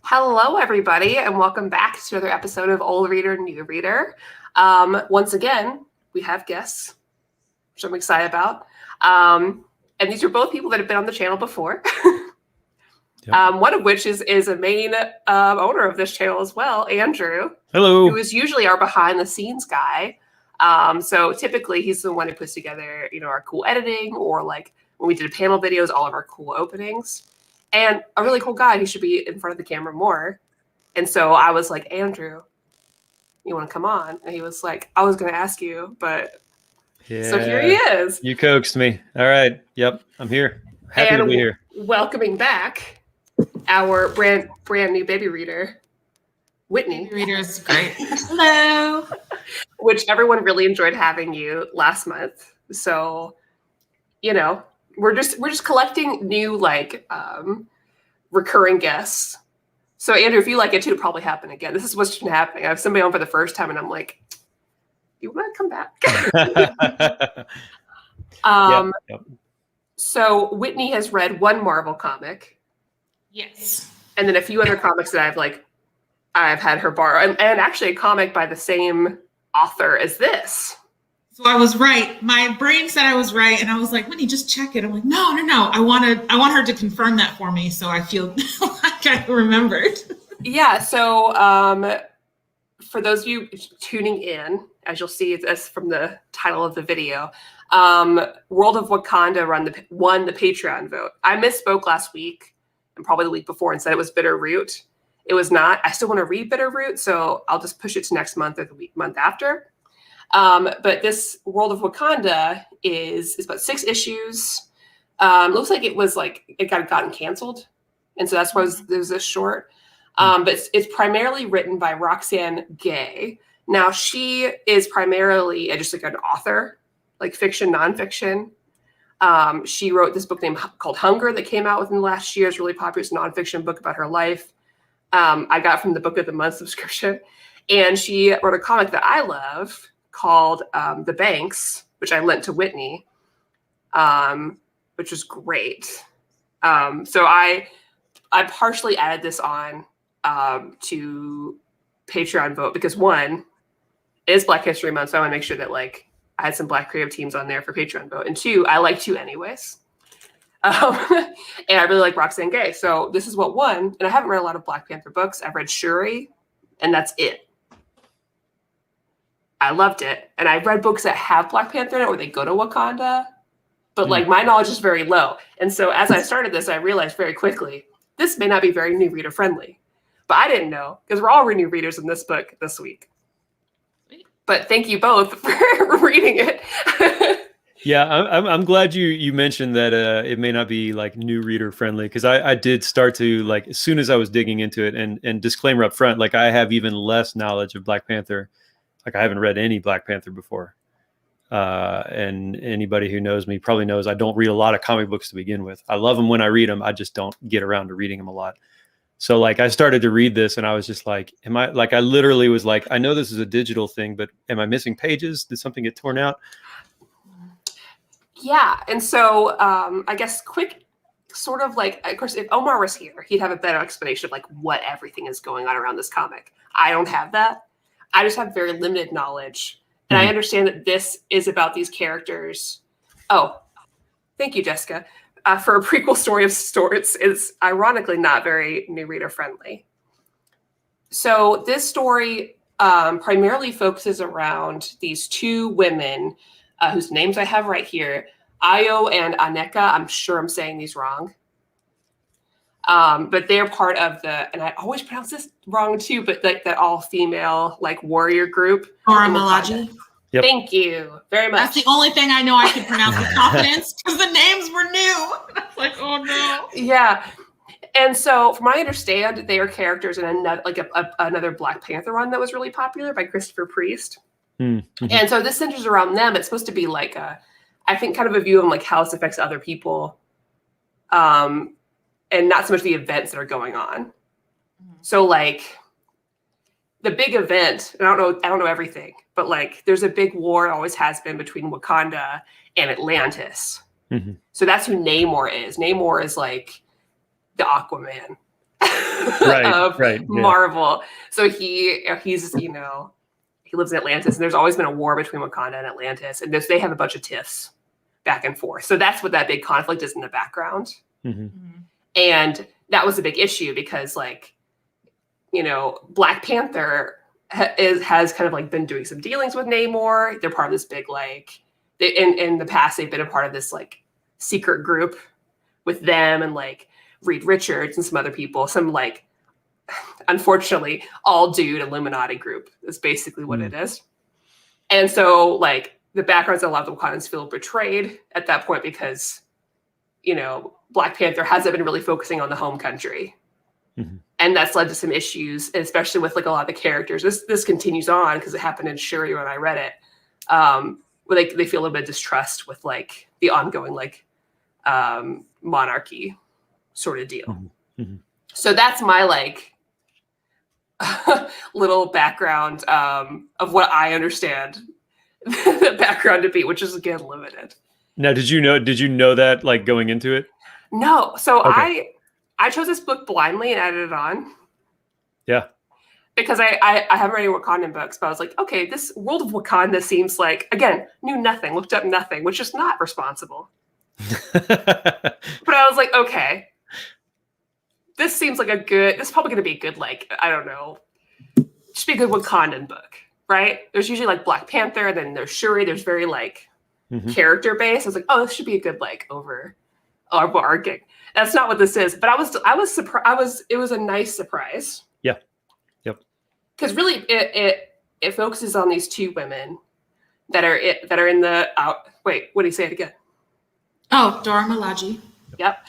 Hello, everybody, and welcome back to another episode of Old Reader, New Reader. Once again, we have guests, which I'm excited about. And these are both people that have been on the channel before. Yep. One of which is a main owner of this channel as well, Andrew. Hello. Who is usually our behind-the-scenes guy. So typically, he's the one who puts together, our cool editing, or like when we did panel videos, all of our cool openings. And a really cool guy. He should be in front of the camera more. And so I was like, Andrew, you want to come on? And he was like, I was going to ask you, but yeah. So here he is. You coaxed me. All right. Yep. I'm here. Happy to be here. Welcoming back our brand new baby reader, Whitney. Baby reader is great. Hello. Which everyone really enjoyed having you last month. So, we're just collecting new recurring guests. So Andrew, if you like it too, it'll probably happen again. This is what's been happening. I have somebody on for the first time and I'm like, you want to come back? Yep. So Whitney has read one Marvel comic. Yes. And then a few other comics that I've had her borrow, and actually a comic by the same author as this. So I was right. My brain said I was right, and I was like, Whitney, just check it. I'm like, no. I want her to confirm that for me, so I feel like I remembered. Yeah. So for those of you tuning in, as you'll see as from the title of the video, World of Wakanda won the Patreon vote. I misspoke last week and probably the week before and said it was Bitter Root. It was not. I still want to read Bitter Root, so I'll just push it to next month or the month after. But this World of Wakanda is about 6 issues. Looks like it gotten canceled, and so that's why there's this short. But it's primarily written by Roxane Gay. Now she is primarily just like an author, like fiction, nonfiction. She wrote this book called Hunger that came out within the last year. It's really popular. It's a nonfiction book about her life. I got from the Book of the Month subscription, and she wrote a comic that I love called The Banks, which I lent to Whitney, which was great. So I partially added this on to Patreon vote because one, it is Black History Month, so I want to make sure that I had some Black creative teams on there for Patreon vote, and 2, I like to anyways. And I really like Roxane Gay, so this is what won. And I haven't read a lot of Black Panther books. I've read Shuri, and that's it. I loved it. And I've read books that have Black Panther in it where they go to Wakanda. But my knowledge is very low. And so as I started this, I realized very quickly, this may not be very new reader friendly. But I didn't know, because we're all new readers in this book this week. But thank you both for reading it. Yeah, I'm glad you mentioned that it may not be new reader friendly, because I did start to as soon as I was digging into it, and disclaimer up front, I have even less knowledge of Black Panther. I haven't read any Black Panther before. And anybody who knows me probably knows I don't read a lot of comic books to begin with. I love them when I read them. I just don't get around to reading them a lot. So I started to read this and I was just I literally was I know this is a digital thing, but am I missing pages? Did something get torn out? Yeah. And so I guess quick sort of of course, if Omar was here, he'd have a better explanation of what everything is going on around this comic. I don't have that. I just have very limited knowledge. And I understand that this is about these characters. Oh, thank you, Jessica. For a prequel story of sorts, is ironically not very new reader friendly. So this story primarily focuses around these 2 women whose names I have right here, Ayo and Aneka. I'm sure I'm saying these wrong. But they're part of and I always pronounce this wrong too, but that all-female warrior group. Malaji. Yep. Thank you very much. That's the only thing I know I can pronounce with confidence, because the names were new. I was oh no. Yeah. And so from what I understand, they are characters in another Black Panther run that was really popular by Christopher Priest. Mm-hmm. And so this centers around them. It's supposed to be I think kind of a view of how this affects other people. And not so much the events that are going on. Mm-hmm. So the big event, and I don't know everything, but there's a big war, always has been, between Wakanda and Atlantis. Mm-hmm. So that's who Namor is. Namor is the Aquaman. of right, yeah. Marvel. So he's, you know, he lives in Atlantis, and there's always been a war between Wakanda and Atlantis, and they have a bunch of tiffs back and forth. So that's what that big conflict is in the background. And that was a big issue because, like, you know, Black Panther has kind of like been doing some dealings with Namor. They're part of this big, like, in the past, they've been a part of this like secret group with them and like Reed Richards and some other people, some like, unfortunately, all dude Illuminati group is basically what it is. And so like the backgrounds, a lot of the Wakandans feel betrayed at that point because, you know, Black Panther hasn't been really focusing on the home country. And that's led to some issues, especially with like a lot of the characters. This continues on because it happened in Shuri when I read it, where they feel a little bit of distrust with like the ongoing like monarchy sort of deal. So that's my like little background of what I understand the background to be, which is again limited. Now, did you know that like going into it? No. So Okay. I chose this book blindly and added it on. Yeah. Because I haven't read any Wakandan books, but I was like, okay, this world of Wakanda seems like, again, knew nothing, looked up nothing, which is not responsible. But I was like, okay, this seems like this is probably going to be a good, like, I don't know, just be a good Wakandan book, right? There's usually like Black Panther, and then there's Shuri. There's very like character based. I was like, oh, this should be a good like overarching. That's not what this is, but I was surprised. It was a nice surprise. Yeah. Yep. Because really, it focuses on these two women that are in the out. Wait, what do you say it again? Oh, Dora Milaje. Yep.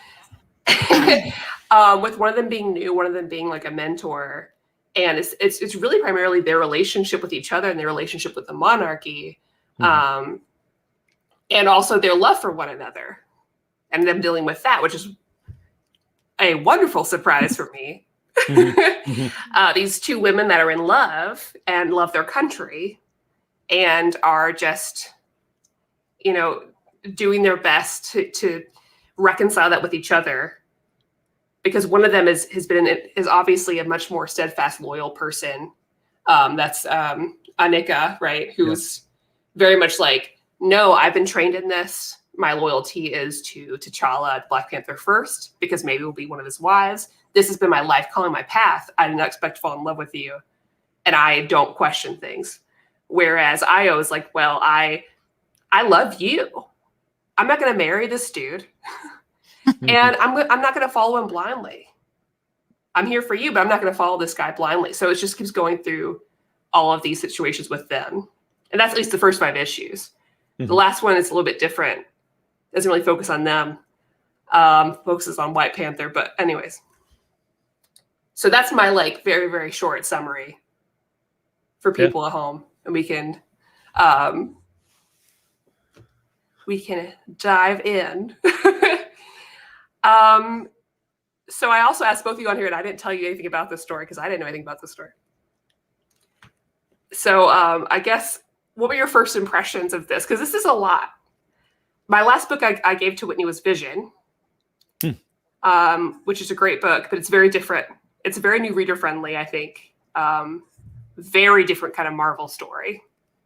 With one of them being new, one of them being like a mentor, and it's really primarily their relationship with each other and their relationship with the monarchy, and also their love for one another, and them dealing with that, which is a wonderful surprise for me. These two women that are in love and love their country and are just, you know, doing their best to reconcile that with each other, because one of them is obviously a much more steadfast, loyal person. That's Annika, right? Who's very much like, no, I've been trained in this. My loyalty is to T'Challa, Black Panther first, because maybe we'll be one of his wives. This has been my life calling, my path. I did not expect to fall in love with you, and I don't question things. Whereas Io is like, well, I love you. I'm not going to marry this dude, and I'm not going to follow him blindly. I'm here for you, but I'm not going to follow this guy blindly. So it just keeps going through all of these situations with them, and that's at least the first 5 issues. The last one is a little bit different. Doesn't really focus on them. Focuses on White Panther, but anyways. So that's my like very, very short summary for people at home, and we can dive in. So I also asked both of you on here, and I didn't tell you anything about this story because I didn't know anything about this story. So I guess, what were your first impressions of this? Because this is a lot. My last book I gave to Whitney was Vision, which is a great book, but it's very different. It's very new reader friendly, I think. Very different kind of Marvel story,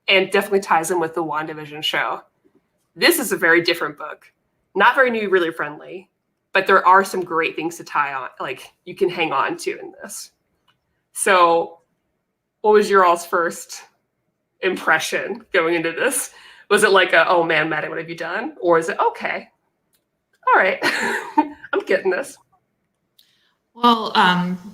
and definitely ties in with the WandaVision show. This is a very different book, not very new reader friendly, but there are some great things to tie on, like you can hang on to in this. So what was your all's first impression going into this? Was it like oh man, Maddie, what have you done? Or is it okay, all right, I'm getting this? Well,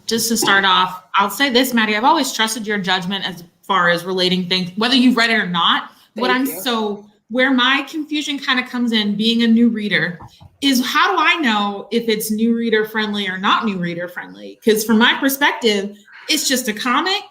just to start off, I'll say this, Maddie, I've always trusted your judgment as far as relating things, whether you've read it or not. Where my confusion kind of comes in, being a new reader, is how do I know if it's new reader friendly or not new reader friendly? Because from my perspective, it's just a comic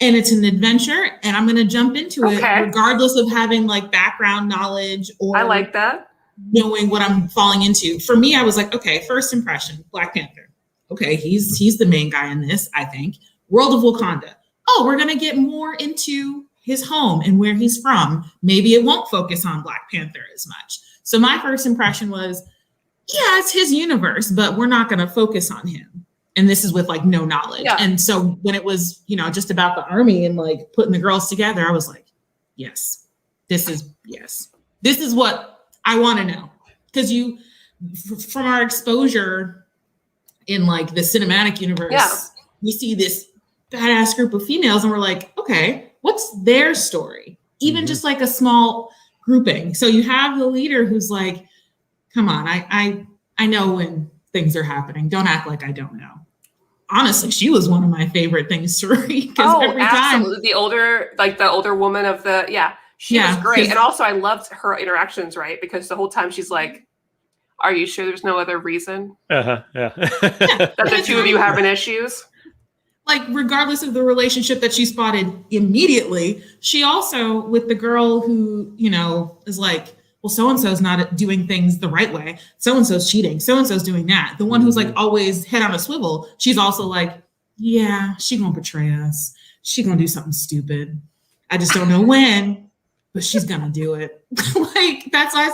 and it's an adventure, and I'm going to jump into it regardless of having like background knowledge or I like that, knowing what I'm falling into. For me, I was like, okay, first impression, Black Panther. Okay, he's the main guy in this, I think. World of Wakanda. Oh, we're going to get more into his home and where he's from. Maybe it won't focus on Black Panther as much. So my first impression was, yeah, it's his universe, but we're not going to focus on him. And this is with like no knowledge. Yeah. And so when it was, you know, just about the army and like putting the girls together, I was like, yes, this is what I want to know. Because from our exposure in like the cinematic universe, we see this badass group of females and we're like, okay, what's their story? Even just like a small grouping. So you have the leader who's like, come on, I know when things are happening. Don't act like I don't know. Honestly, she was one of my favorite things to read. Oh, absolutely. The older woman of she was great. And also I loved her interactions, right? Because the whole time she's like, are you sure there's no other reason? Yeah. That the two of you having issues? Like, regardless of the relationship that she spotted immediately, she also, with the girl who, you know, is like, well, so-and-so's not doing things the right way. So-and-so's cheating. So-and-so's doing that. The one who's like always head on a swivel. She's also like, yeah, she gonna betray us. She gonna do something stupid. I just don't know when, but she's gonna do it. Like, that's why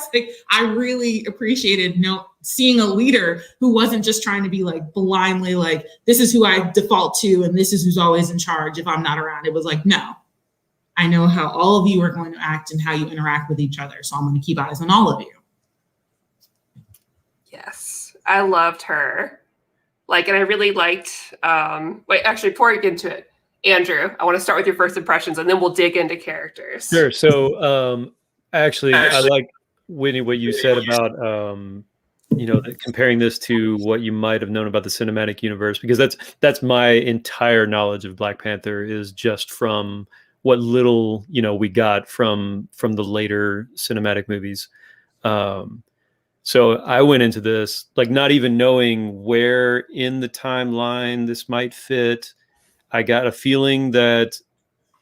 I really appreciated seeing a leader who wasn't just trying to be like blindly like, this is who I default to and this is who's always in charge if I'm not around. It was like, no. I know how all of you are going to act and how you interact with each other. So I'm going to keep eyes on all of you. Yes. I loved her. Like, and I really liked, actually, before we get into it, Andrew, I want to start with your first impressions and then we'll dig into characters. Sure. So actually, I like, Whitney, what you said about, comparing this to what you might have known about the cinematic universe, because that's my entire knowledge of Black Panther is just from what little, we got from the later cinematic movies. So I went into this like not even knowing where in the timeline this might fit. I got a feeling that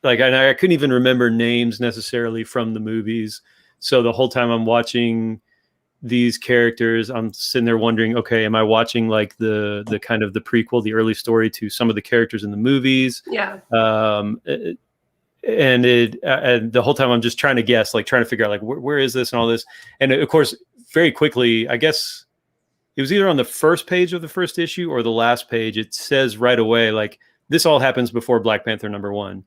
like, and I couldn't even remember names necessarily from the movies. So the whole time I'm watching these characters, I'm sitting there wondering, okay, am I watching like the kind of the prequel, the early story to some of the characters in the movies? Yeah. And the whole time I'm just trying to guess, like trying to figure out like where is this and all this. And of course, very quickly, I guess it was either on the first page of the first issue or the last page. It says right away, like this all happens before Black Panther #1.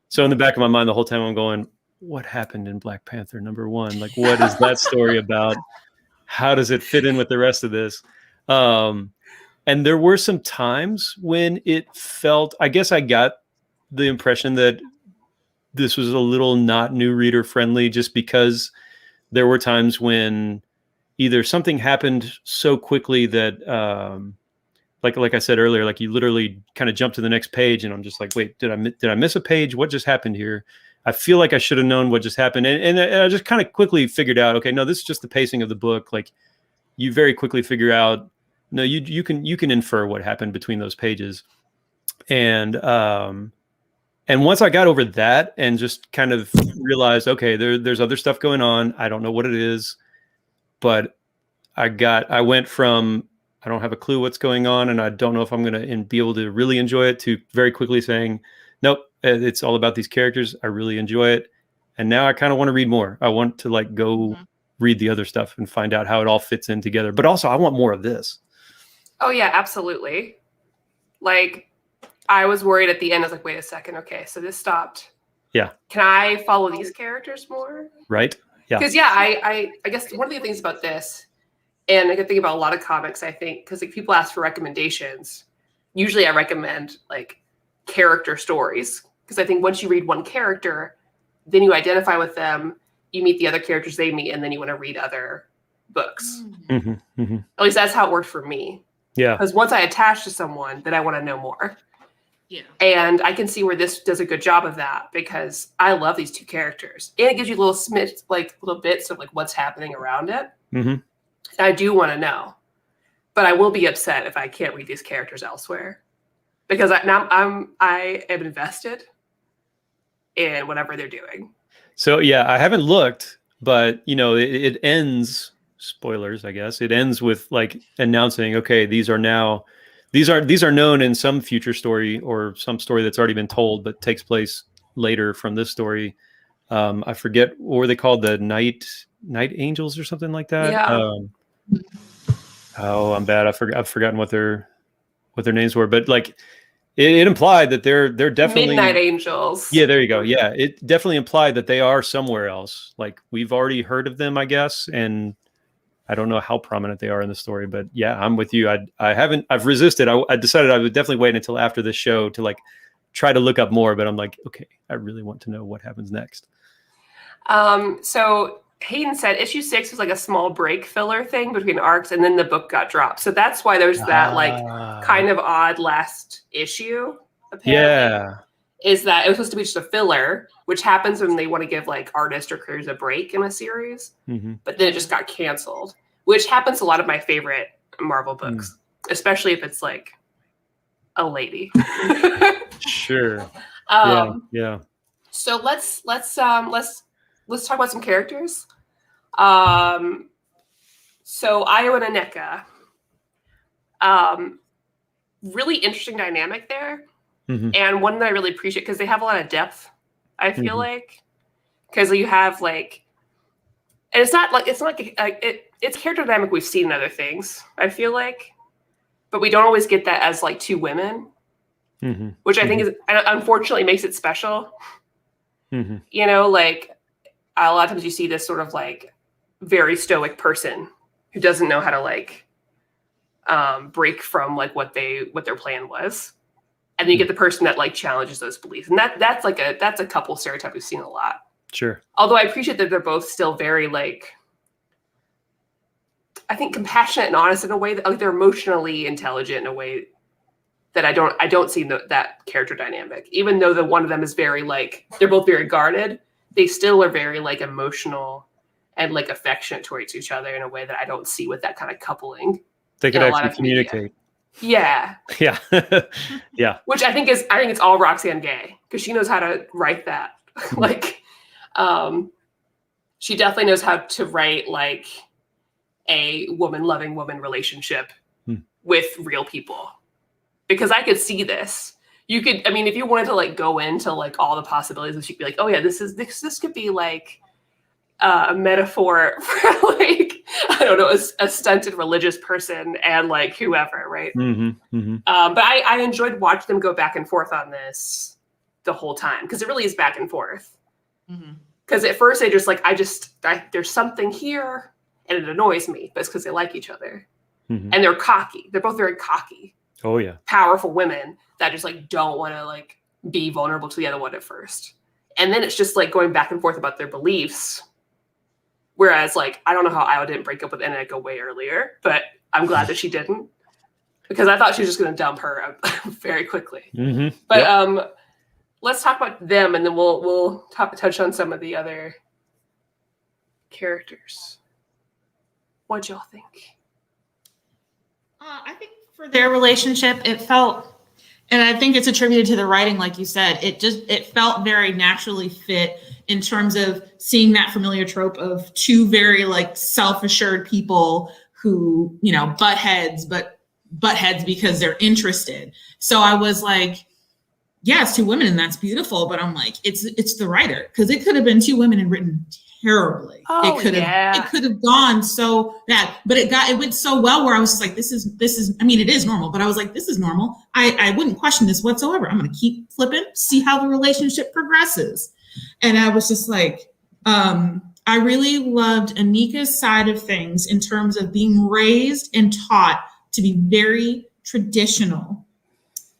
So in the back of my mind, the whole time I'm going, what happened in Black Panther #1? Like, what is that story about? How does it fit in with the rest of this? And there were some times when it felt, I guess I got the impression that this was a little not new reader friendly, just because there were times when either something happened so quickly that, like I said earlier, like you literally kind of jump to the next page and I'm just like, wait, did I miss a page? What just happened here? I feel like I should have known what just happened. And I just kind of quickly figured out, okay, no, this is just the pacing of the book. Like you very quickly figure out, no, you can infer what happened between those pages. And once I got over that and just kind of realized, okay, there's other stuff going on. I don't know what it is, but I went from, I don't have a clue what's going on and I don't know if I'm going to be able to really enjoy it, to very quickly saying, nope, it's all about these characters. I really enjoy it. And now I kind of want to read more. I want to like go read the other stuff and find out how it all fits in together. But also I want more of this. Oh yeah, absolutely. Like, I was worried at the end. I was like, wait a second. Okay, so this stopped. Yeah. Can I follow these characters more? Right. Yeah. Because I guess one of the things about this, and I can think about a lot of comics, I think, because like people ask for recommendations. Usually I recommend like character stories, because I think once you read one character, then you identify with them, you meet the other characters they meet, and then you want to read other books. Mm-hmm, mm-hmm. At least that's how it worked for me. Yeah. Because once I attach to someone, then I want to know more. Yeah. And I can see where this does a good job of that, because I love these two characters. And it gives you little smits, like little bits of like what's happening around it. Mm-hmm. And I do want to know. But I will be upset if I can't read these characters elsewhere. Because I am invested in whatever they're doing. So yeah, I haven't looked, but it ends, spoilers, I guess. It ends with like announcing, okay, these are known in some future story or some story that's already been told, but takes place later from this story. I forget, what were they called? The night angels or something like that. Yeah. Oh, I'm bad. I've forgotten what what their names were, but like it implied that they're definitely Midnight Angels. Yeah, there you go. Yeah, it definitely implied that they are somewhere else. Like we've already heard of them, I guess, and I don't know how prominent they are in the story, but yeah, I'm with you. I've resisted. I decided I would definitely wait until after the show to like try to look up more, but I'm like, okay, I really want to know what happens next. So Hayden said issue 6 was like a small break filler thing between arcs, and then the book got dropped. So that's why there's that like kind of odd last issue. Apparently, Yeah, is that it was supposed to be just a filler, which happens when they want to give like artists or creators a break in a series, but then it just got canceled, which happens to a lot of my favorite Marvel books, especially if it's like a lady. sure. Yeah. So let's talk about some characters. So Io and Aneka, really interesting dynamic there, and one that I really appreciate because they have a lot of depth. I feel like because you have like, and it's character dynamic we've seen in other things. I feel like, but we don't always get that as like two women, which I think is unfortunately makes it special. You know, like a lot of times you see this sort of like very stoic person who doesn't know how to like break from like what their plan was, and then you get the person that like challenges those beliefs, and that's a couple stereotype we've seen a lot. Sure. Although I appreciate that they're both still very like, I think, compassionate and honest in a way that like they're emotionally intelligent in a way that I don't see that character dynamic. Even though the one of them is very like, they're both very guarded, they still are very like emotional and like affectionate towards each other in a way that I don't see with that kind of coupling. They could actually communicate. Yeah. Yeah. Yeah. Which I think it's all Roxane Gay, because she knows how to write that. Like, she definitely knows how to write like a loving woman relationship with real people. Because I could see this. You could, I mean, if you wanted to like go into like all the possibilities, you could be like, oh yeah, this could be like a metaphor for like, I don't know, a stunted religious person and like whoever, right? But I enjoyed watching them go back and forth on this the whole time, because it really is back and forth. Because at first they just like, there's something here and it annoys me, but it's because they like each other. And they're cocky. They're both very cocky. Oh yeah. Powerful women that just like don't want to like be vulnerable to the other one at first. And then it's just like going back and forth about their beliefs. Whereas like, I don't know how Io didn't break up with Aneka way earlier, but I'm glad that she didn't, because I thought she was just going to dump her very quickly. But let's talk about them, and then we'll touch on some of the other characters. What'd y'all think? I think for their relationship, it felt, and I think it's attributed to the writing, like you said, it felt very naturally fit in terms of seeing that familiar trope of two very like self-assured people who, you know, butt heads because they're interested. So I was like, yeah, it's two women and that's beautiful, but I'm like, it's the writer, because it could have been two women and written terribly. It could have gone so bad, but it went so well where I was just like, this is, I mean, it is normal, but I was like, this is normal. I wouldn't question this whatsoever. I'm going to keep flipping, see how the relationship progresses. And I was just like, I really loved Aneka's side of things in terms of being raised and taught to be very traditional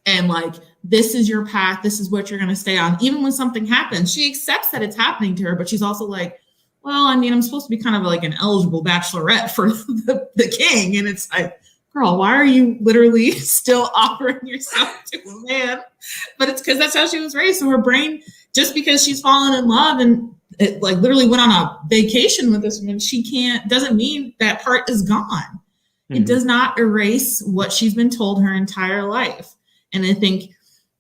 and like, this is your path. This is what you're going to stay on. Even when something happens, she accepts that it's happening to her, but she's also like, well, I mean, I'm supposed to be kind of like an eligible bachelorette for the king. And it's like, girl, why are you literally still offering yourself to a man? But it's because that's how she was raised. So her brain, just because she's fallen in love and it like literally went on a vacation with this woman, doesn't mean that part is gone. It does not erase what she's been told her entire life. And I think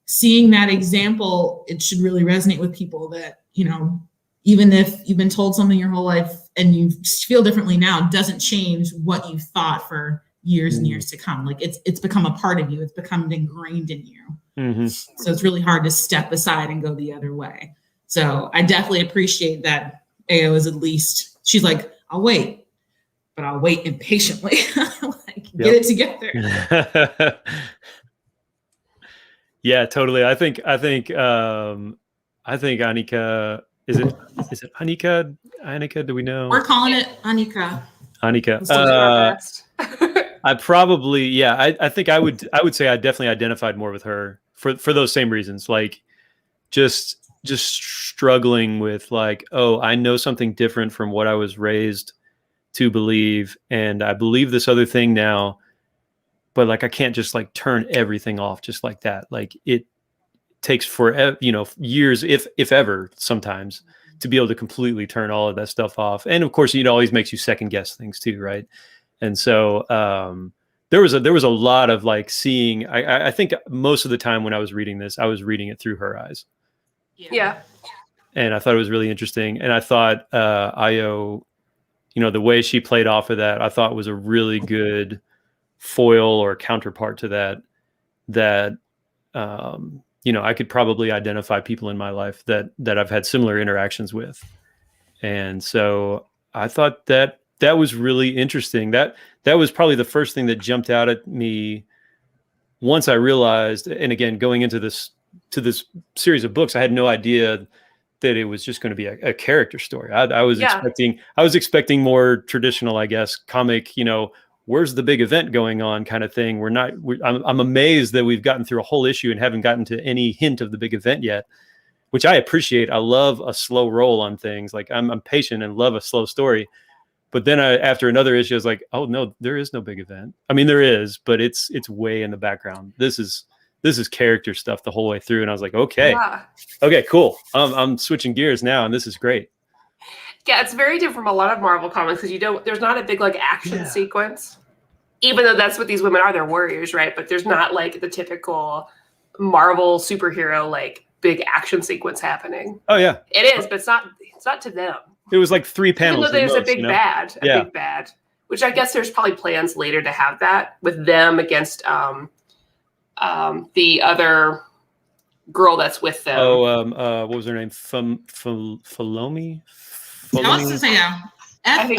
seeing that example, it should really resonate with people that, you know, even if you've been told something your whole life and you feel differently now, doesn't change what you thought for years and years to come. Like it's become a part of you. It's become ingrained in you. So it's really hard to step aside and go the other way. So I definitely appreciate that Ao is at least, she's like, I'll wait, but I'll wait impatiently. Like, get it together. Yeah, totally. I think Annika, is it Annika? Annika, do we know? We're calling it Annika. Annika. We'll do our best. I probably, yeah, I think I would say I definitely identified more with her for those same reasons. Like just struggling with like, oh, I know something different from what I was raised to believe, and I believe this other thing now, but like I can't just like turn everything off just like that. Like it takes forever, years, if ever, sometimes, to be able to completely turn all of that stuff off. And of course, it always makes you second guess things too, right? And so there was a lot of like seeing. I think most of the time when I was reading this, I was reading it through her eyes. Yeah. And I thought it was really interesting. And I thought Io, the way she played off of that, I thought was a really good foil or counterpart to that I could probably identify people in my life that I've had similar interactions with. And so I thought that was really interesting. That was probably the first thing that jumped out at me once I realized, and again, going into this series of books, I had no idea that it was just going to be a character story. I was expecting more traditional, I guess, comic, where's the big event going on kind of thing. I'm amazed that we've gotten through a whole issue and haven't gotten to any hint of the big event yet, which I appreciate. I love a slow roll on things. Like I'm patient and love a slow story. But then after another issue, I was like, oh no, there is no big event. I mean, there is, but it's way in the background. This is character stuff the whole way through. And I was like, okay, cool. I'm switching gears now. And this is great. Yeah, it's very different from a lot of Marvel comics because there's not a big like action sequence, even though that's what these women are. They're warriors, right? But there's not like the typical Marvel superhero like big action sequence happening. Oh yeah, it is, but it's not to them. It was like 3 panels. Even though there's a big bad, which I guess there's probably plans later to have that with them against the other girl that's with them. Oh, what was her name? Falomi. I was to say Folami. I can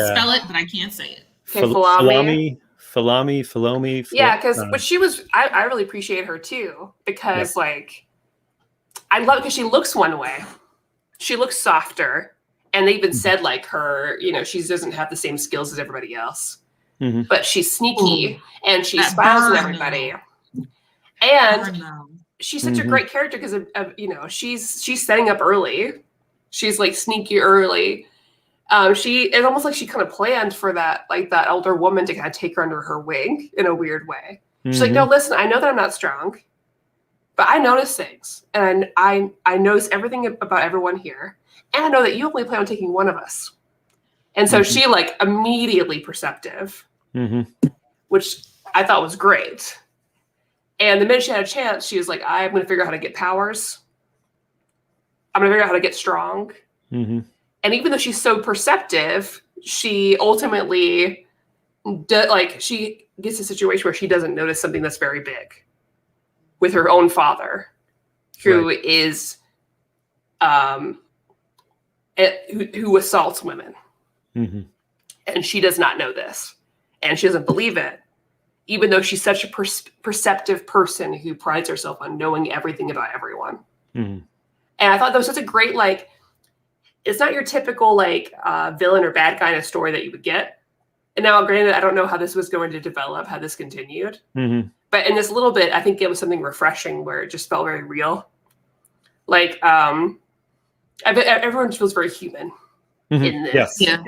spell it, but I can't say it. Okay, Falomi. Yeah, because she was. I really appreciate her too because like I love it because she looks one way. She looks softer, and they even said like her, she doesn't have the same skills as everybody else, but she's sneaky and she spies on everybody. And she's such a great character because of she's setting up early. She's like sneaky early. It's almost like she kind of planned for that, like that elder woman to kind of take her under her wing in a weird way. She's like, no, listen, I know that I'm not strong, but I notice things, and I notice everything about everyone here, and I know that you only plan on taking one of us. And so she like immediately perceptive, which I thought was great. And the minute she had a chance, she was like, I'm going to figure out how to get powers. I'm going to figure out how to get strong. And even though she's so perceptive, she ultimately she gets a situation where she doesn't notice something that's very big with her own father, who is who assaults women. And she does not know this. And she doesn't believe it, even though she's such a perceptive person who prides herself on knowing everything about everyone. And I thought that was such a great, like, it's not your typical, like, villain or bad guy in a story that you would get. And now, granted, I don't know how this was going to develop, how this continued. But in this little bit, I think it was something refreshing where it just felt very real. Like, everyone feels very human in this. Yeah.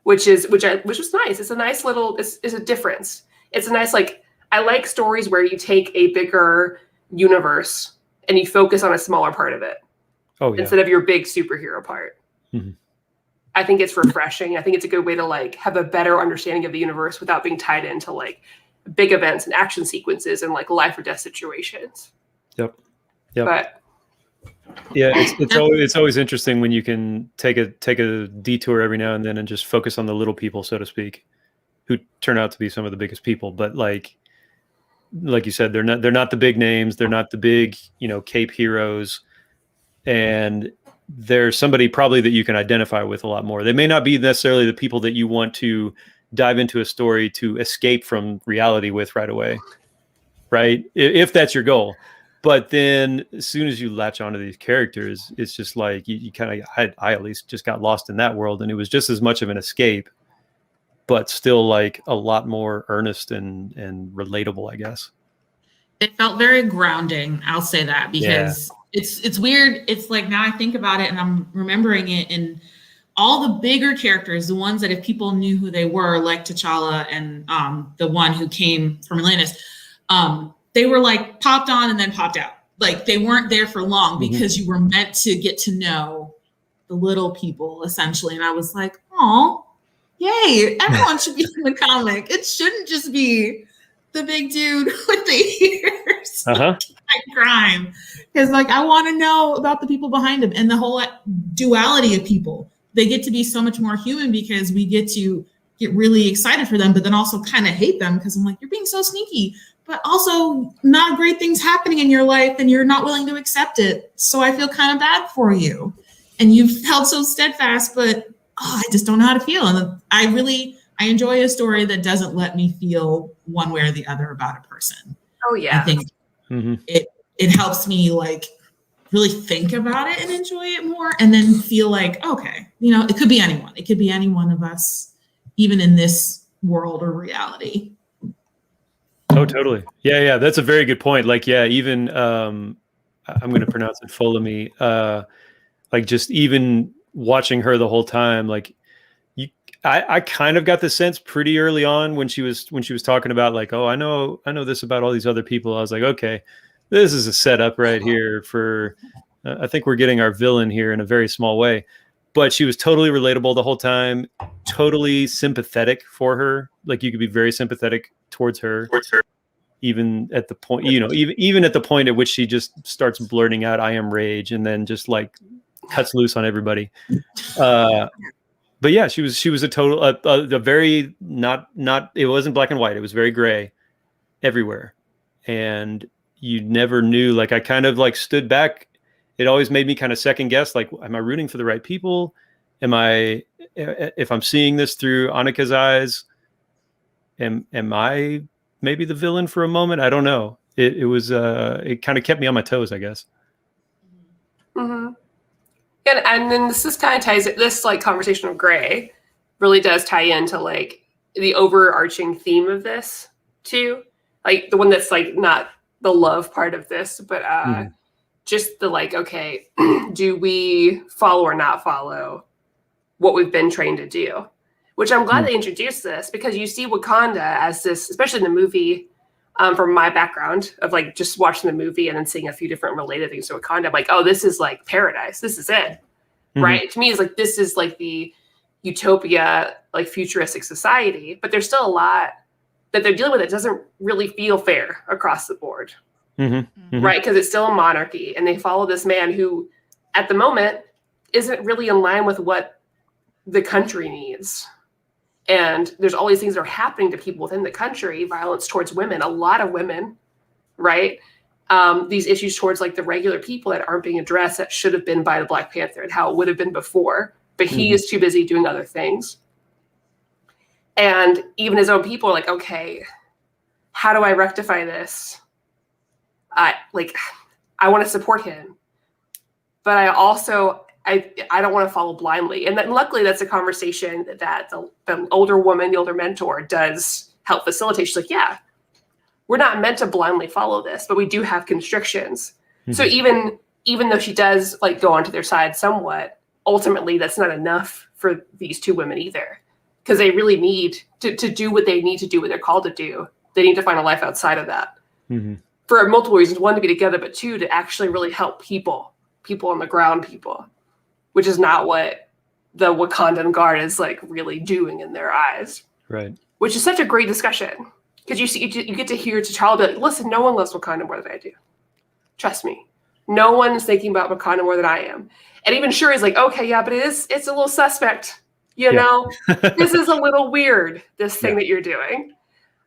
Which was nice. It's a nice little, it's a difference. It's a nice, like, I like stories where you take a bigger universe and you focus on a smaller part of it. Instead of your big superhero part. I think it's refreshing. I think it's a good way to like have a better understanding of the universe without being tied into like big events and action sequences and like life or death situations. Yep. But yeah, it's always interesting when you can take a detour every now and then and just focus on the little people, so to speak, who turn out to be some of the biggest people. But like you said, they're not the big names. They're not the big, cape heroes. And there's somebody probably that you can identify with a lot more. They may not be necessarily the people that you want to dive into a story to escape from reality with right away. right? If that's your goal. But then as soon as you latch onto these characters, it's just like you kind of, I at least just got lost in that world, and it was just as much of an escape, but still like a lot more earnest and relatable, I guess. It felt very grounding. I'll say that, because it's weird. It's like, now I think about it and I'm remembering it, and all the bigger characters, the ones that if people knew who they were, like T'Challa and the one who came from Atlantis, they were like popped on and then popped out. Like they weren't there for long because you were meant to get to know the little people essentially. And I was like, oh, yay, everyone should be in the comic. It shouldn't just be the big dude with the ears. Crime. Because like I want to know about the people behind him and the whole duality of people. They get to be so much more human because we get to get really excited for them, but then also kind of hate them because I'm like, you're being so sneaky, but also not great things happening in your life and you're not willing to accept it. So I feel kind of bad for you. And you've held so steadfast, but I just don't know how to feel. And I enjoy a story that doesn't let me feel one way or the other about a person. Oh yeah. I think it helps me like really think about it and enjoy it more, and then feel like, okay, it could be anyone. It could be any one of us, even in this world or reality. Oh, totally. Yeah. That's a very good point. Like, yeah, even I'm going to pronounce it Folemi. Like just even watching her the whole time, like I kind of got the sense pretty early on when she was talking about like, oh, I know this about all these other people. I was like, okay, this is a setup right here for, I think we're getting our villain here in a very small way. But she was totally relatable the whole time, totally sympathetic for her. Like you could be very sympathetic towards her, even at the point, even at the point at which she just starts blurting out, "I am rage," and then just like cuts loose on everybody. But yeah, she was a total, a very not. It wasn't black and white. It was very gray everywhere, and you never knew. Like I kind of like stood back. It always made me kind of second guess, like, am I rooting for the right people? If I'm seeing this through Annika's eyes, am I maybe the villain for a moment? I don't know. It was, it kind of kept me on my toes, I guess. Mm-hmm. And then this kind of ties it, this like conversation of gray really does tie into like the overarching theme of this too. Like the one that's like not the love part of this, but, just the like, okay, do we follow or not follow what we've been trained to do? Which I'm glad they introduced this, because you see Wakanda as this, especially in the movie, from my background of like just watching the movie and then seeing a few different related things to Wakanda. I'm like, oh, this is like paradise. This is it, right? To me, it's like, this is like the utopia, like futuristic society, but there's still a lot that they're dealing with that doesn't really feel fair across the board. Right? Because it's still a monarchy, and they follow this man who, at the moment, isn't really in line with what the country needs. And there's all these things that are happening to people within the country, violence towards women, a lot of women, right? These issues towards like the regular people that aren't being addressed that should have been by the Black Panther and how it would have been before, but he is too busy doing other things. And even his own people are like, okay, how do I rectify this? I want to support him, but I also, I don't want to follow blindly. And then luckily that's a conversation that the older woman, the older mentor does help facilitate. She's like, yeah, we're not meant to blindly follow this, but we do have constrictions. So even though she does like go onto their side somewhat, ultimately that's not enough for these two women either, because they really need to do what they need to do, what they're called to do. They need to find a life outside of that. For multiple reasons. One, to be together, but two, to actually really help people on the ground, which is not what the Wakandan Guard is like really doing in their eyes. Right. Which is such a great discussion, because you get to hear T'Challa be like, listen, no one loves Wakanda more than I do. Trust me. No one is thinking about Wakanda more than I am. And even Shuri's like, okay, yeah, but it's a little suspect. You know, this is a little weird, this thing that you're doing.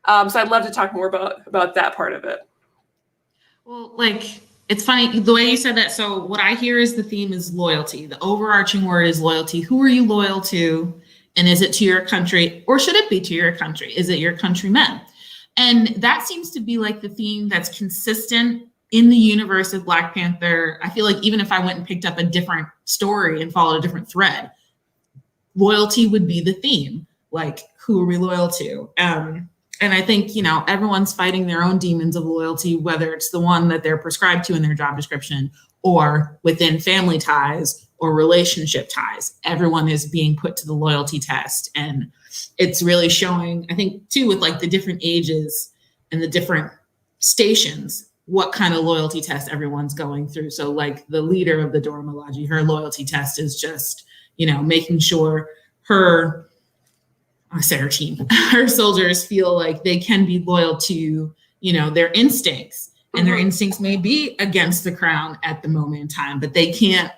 So I'd love to talk more about that part of it. Well, like, it's funny the way you said that. So what I hear is the theme is loyalty. The overarching word is loyalty. Who are you loyal to? And is it to your country, or should it be to your country? Is it your countrymen? And that seems to be like the theme that's consistent in the universe of Black Panther. I feel like even if I went and picked up a different story and followed a different thread, loyalty would be the theme. Like, who are we loyal to? And I think, you know, everyone's fighting their own demons of loyalty, whether it's the one that they're prescribed to in their job description or within family ties or relationship ties. Everyone is being put to the loyalty test. And it's really showing, I think, too, with like the different ages and the different stations, what kind of loyalty test everyone's going through. So like the leader of the Dora Milaje, her loyalty test is just, you know, making sure her team, her soldiers feel like they can be loyal to, you know, their instincts, and their instincts may be against the crown at the moment in time, but they can't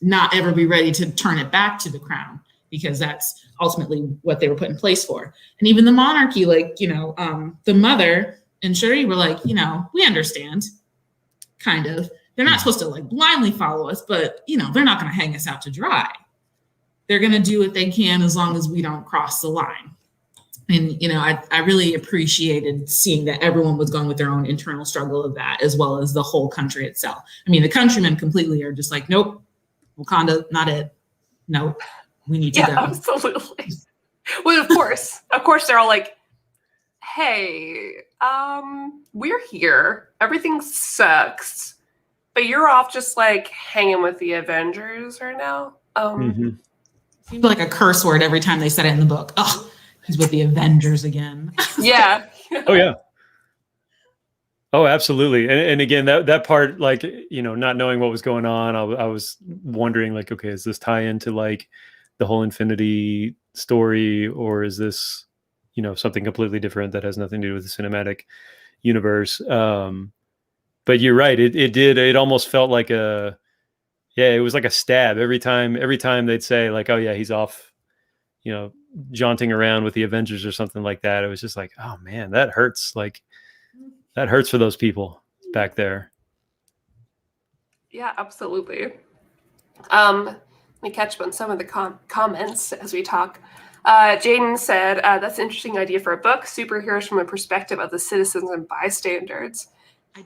not ever be ready to turn it back to the crown, because that's ultimately what they were put in place for. And even the monarchy, like, you know, the mother and Shuri were like, you know, we understand, kind of. They're not supposed to like blindly follow us, but, you know, they're not going to hang us out to dry. They're going to do what they can as long as we don't cross the line. And, you know, I really appreciated seeing that everyone was going with their own internal struggle of that, as well as the whole country itself. I mean, the countrymen completely are just like, nope, Wakanda, not it. Nope, we need to go. Absolutely. Well, of course, they're all like, hey, we're here. Everything sucks, but you're off just like hanging with the Avengers right now. Seemed like a curse word every time they said it in the book. Oh, he's with the Avengers again. Yeah. Oh yeah. Oh, absolutely. And again, that part, like, you know, not knowing what was going on, I was wondering, like, okay, is this tie into like the whole Infinity story, or is this, you know, something completely different that has nothing to do with the cinematic universe? But you're right. It almost felt like it was like a stab every time they'd say like, oh yeah, he's off, you know, jaunting around with the Avengers or something like that. It was just like, oh man, that hurts. Like, that hurts for those people back there. Yeah, absolutely. Let me catch up on some of the comments as we talk. Jaden said, that's an interesting idea for a book. Superheroes from a perspective of the citizens and bystanders.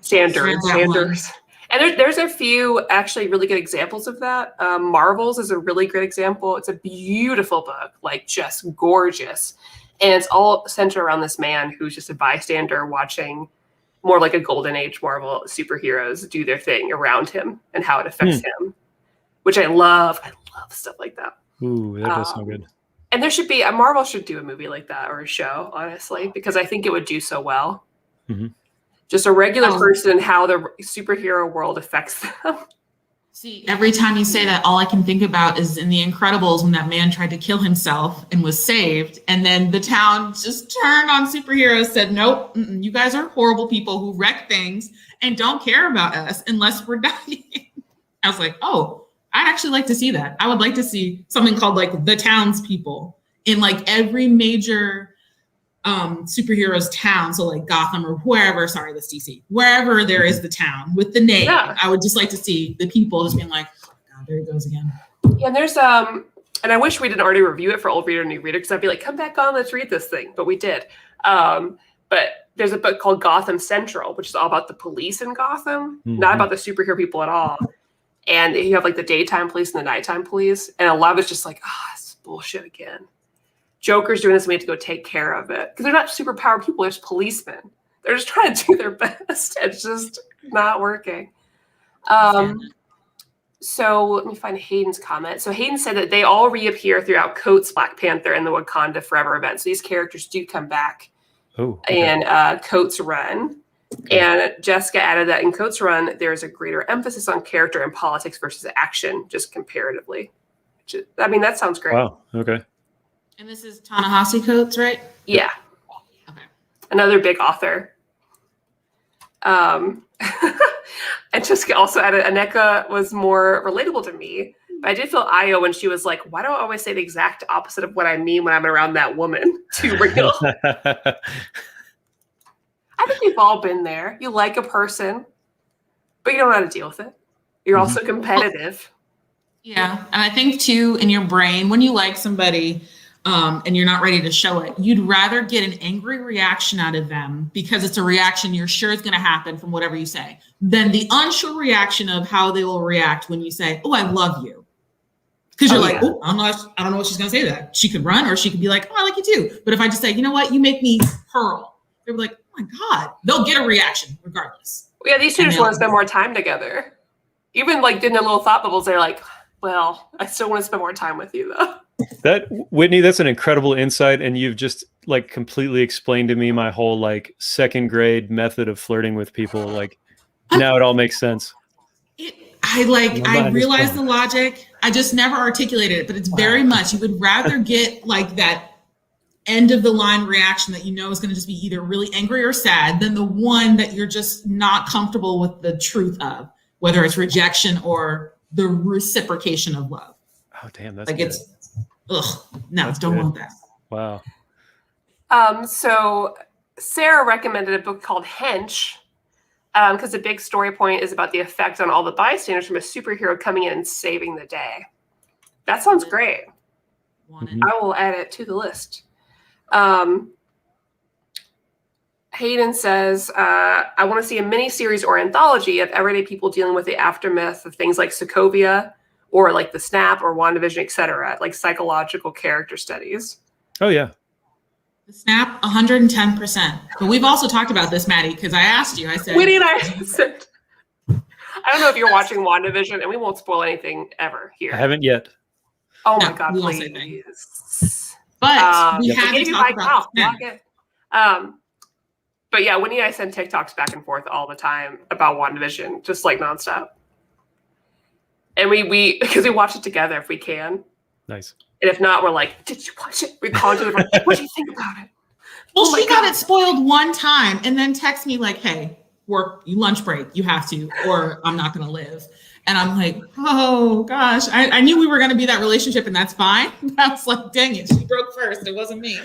Standards. And there's a few actually really good examples of that. Marvels is a really great example. It's a beautiful book, like just gorgeous. And it's all centered around this man who's just a bystander watching more like a golden age Marvel superheroes do their thing around him and how it affects him, which I love. I love stuff like that. Ooh, that does sound good. And there should be, Marvel should do a movie like that or a show, honestly, because I think it would do so well. Just a regular person and how the superhero world affects them. See, every time you say that, all I can think about is in The Incredibles when that man tried to kill himself and was saved. And then the town just turned on superheroes, said, nope, you guys are horrible people who wreck things and don't care about us unless we're dying. I was like, oh, I'd actually like to see that. I would like to see something called like The Townspeople in like every major superheroes town, so like Gotham or wherever, sorry, that's DC, wherever there is the town with the name. I would just like to see the people just being like, oh, there he goes again. Yeah, and there's and I wish we didn't already review it for old reader, new reader, because I'd be like, come back on, let's read this thing, but we did. But there's a book called Gotham Central, which is all about the police in Gotham, not about the superhero people at all. And you have like the daytime police and the nighttime police, and a lot of it's just like, it's bullshit again. Joker's doing this, and we have to go take care of it. Because they're not superpowered people, they're just policemen. They're just trying to do their best. It's just not working. So let me find Hayden's comment. So Hayden said that they all reappear throughout Coates' Black Panther and the Wakanda Forever event. So these characters do come back in Coates' run. And Jessica added that in Coates' run, there's a greater emphasis on character and politics versus action, just comparatively. I mean, that sounds great. Wow, okay. And this is Ta-Nehisi Coates, right? Yeah. Okay. Another big author. And Jessica also added, Aneka was more relatable to me. But I did feel Io when she was like, why do I always say the exact opposite of what I mean when I'm around that woman? Too real. I think we've all been there. You like a person, but you don't know how to deal with it. You're also competitive. Yeah. And I think too, in your brain, when you like somebody, and you're not ready to show it, you'd rather get an angry reaction out of them because it's a reaction you're sure is going to happen from whatever you say, than the unsure reaction of how they will react when you say, "Oh, I love you." Because you're like, "Oh, I don't know what she's going to say to that." She could run, or she could be like, "Oh, I like you too." But if I just say, "You know what, you make me hurl," they're like, "Oh my God," they'll get a reaction regardless. Yeah, these two just want to spend more time together. Even like in their little thought bubbles, they're like, "Well, I still want to spend more time with you, though." Whitney, that's an incredible insight, and you've just like completely explained to me my whole like second grade method of flirting with people. Like now it all makes sense. I realize the logic. I just never articulated it, but it's very much, you would rather get like that end of the line reaction that you know is going to just be either really angry or sad than the one that you're just not comfortable with the truth of, whether it's rejection or the reciprocation of love. Oh, damn. That's like good. Don't want that. Wow. So Sarah recommended a book called Hench, because the big story point is about the effect on all the bystanders from a superhero coming in and saving the day. That sounds great. I will add it to the list. Hayden says, I want to see a mini-series or anthology of everyday people dealing with the aftermath of things like Sokovia or like The Snap or WandaVision, etc., like psychological character studies. Oh, yeah. The Snap, 110%. But we've also talked about this, Maddie, because I asked you, I said... Whitney and I said... I don't know if you're watching WandaVision, and we won't spoil anything ever here. I haven't yet. Oh my God, please. But we had to talk about it. But yeah, Whitney and I send TikToks back and forth all the time about WandaVision, just like nonstop. And we because we watch it together if we can. Nice. And if not, we're like, "Did you watch it?" We call each other, "What do you think about it?" Well, she got it spoiled one time and then text me like, "Hey, lunch break, you have to, or I'm not gonna live." And I'm like, oh gosh, I knew we were gonna be that relationship, and that's fine. I was like, dang it, she broke first. It wasn't me.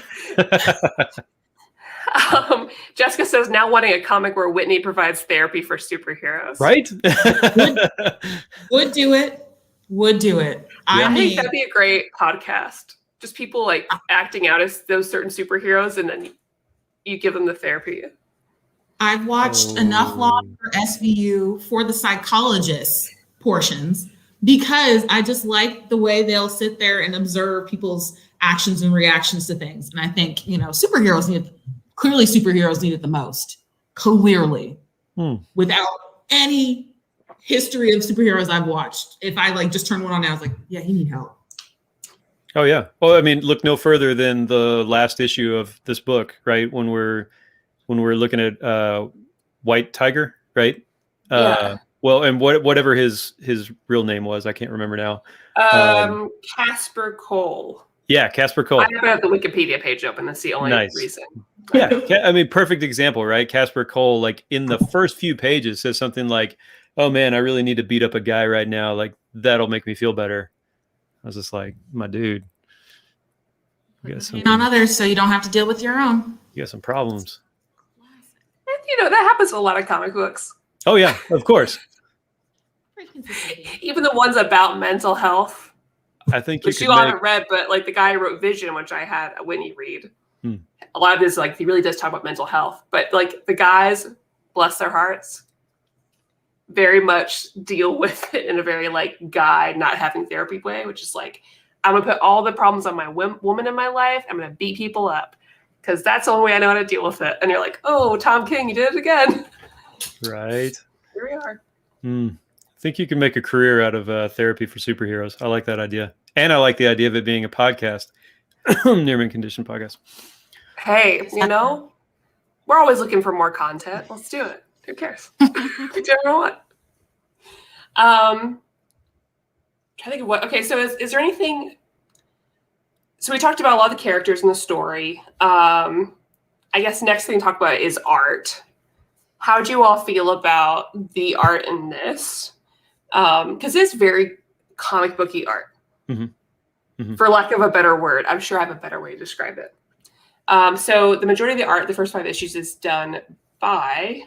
Jessica says, now wanting a comic where Whitney provides therapy for superheroes. Right? Would do it. Would do it. Yeah. I think that'd be a great podcast. Just people like acting out as those certain superheroes, and then you give them the therapy. I've watched enough Law for SVU for the psychologist portions because I just like the way they'll sit there and observe people's actions and reactions to things. And I think, superheroes need it the most. Clearly. Without any history of superheroes I've watched. If I just turn one on now, I was like, yeah, he need help. Oh yeah. Well, I mean, look no further than the last issue of this book, right? When we're looking at White Tiger, right? Yeah. Well, and whatever his real name was, I can't remember now. Casper Cole. Yeah, Casper Cole. I have the Wikipedia page open. That's the only reason. Yeah, I mean, perfect example, right? Casper Cole, like in the first few pages, says something like, "Oh man, I really need to beat up a guy right now. Like that'll make me feel better." I was just like, "My dude, you got some on others, so you don't have to deal with your own. You got some problems." And, that happens in a lot of comic books. Oh yeah, of course. Even the ones about mental health. I think which you haven't read, but like the guy who wrote Vision, which I had a Whitney read. A lot of this, like, he really does talk about mental health, but like the guys, bless their hearts, very much deal with it in a very like guy not having therapy way, which is like, I'm gonna put all the problems on my woman in my life. I'm gonna beat people up because that's the only way I know how to deal with it. And you're like, oh, Tom King, you did it again. Right. Here we are. I think you can make a career out of therapy for superheroes. I like that idea. And I like the idea of it being a podcast, Near Mint Condition podcast. Hey, we're always looking for more content. Let's do it. Who cares? We do whatever we want. Trying to think of what. Okay, so is there anything? So we talked about a lot of the characters in the story. I guess next thing to talk about is art. How do you all feel about the art in this? Because it's very comic booky art, for lack of a better word. I'm sure I have a better way to describe it. So the majority of the art, the first 5 issues, is done by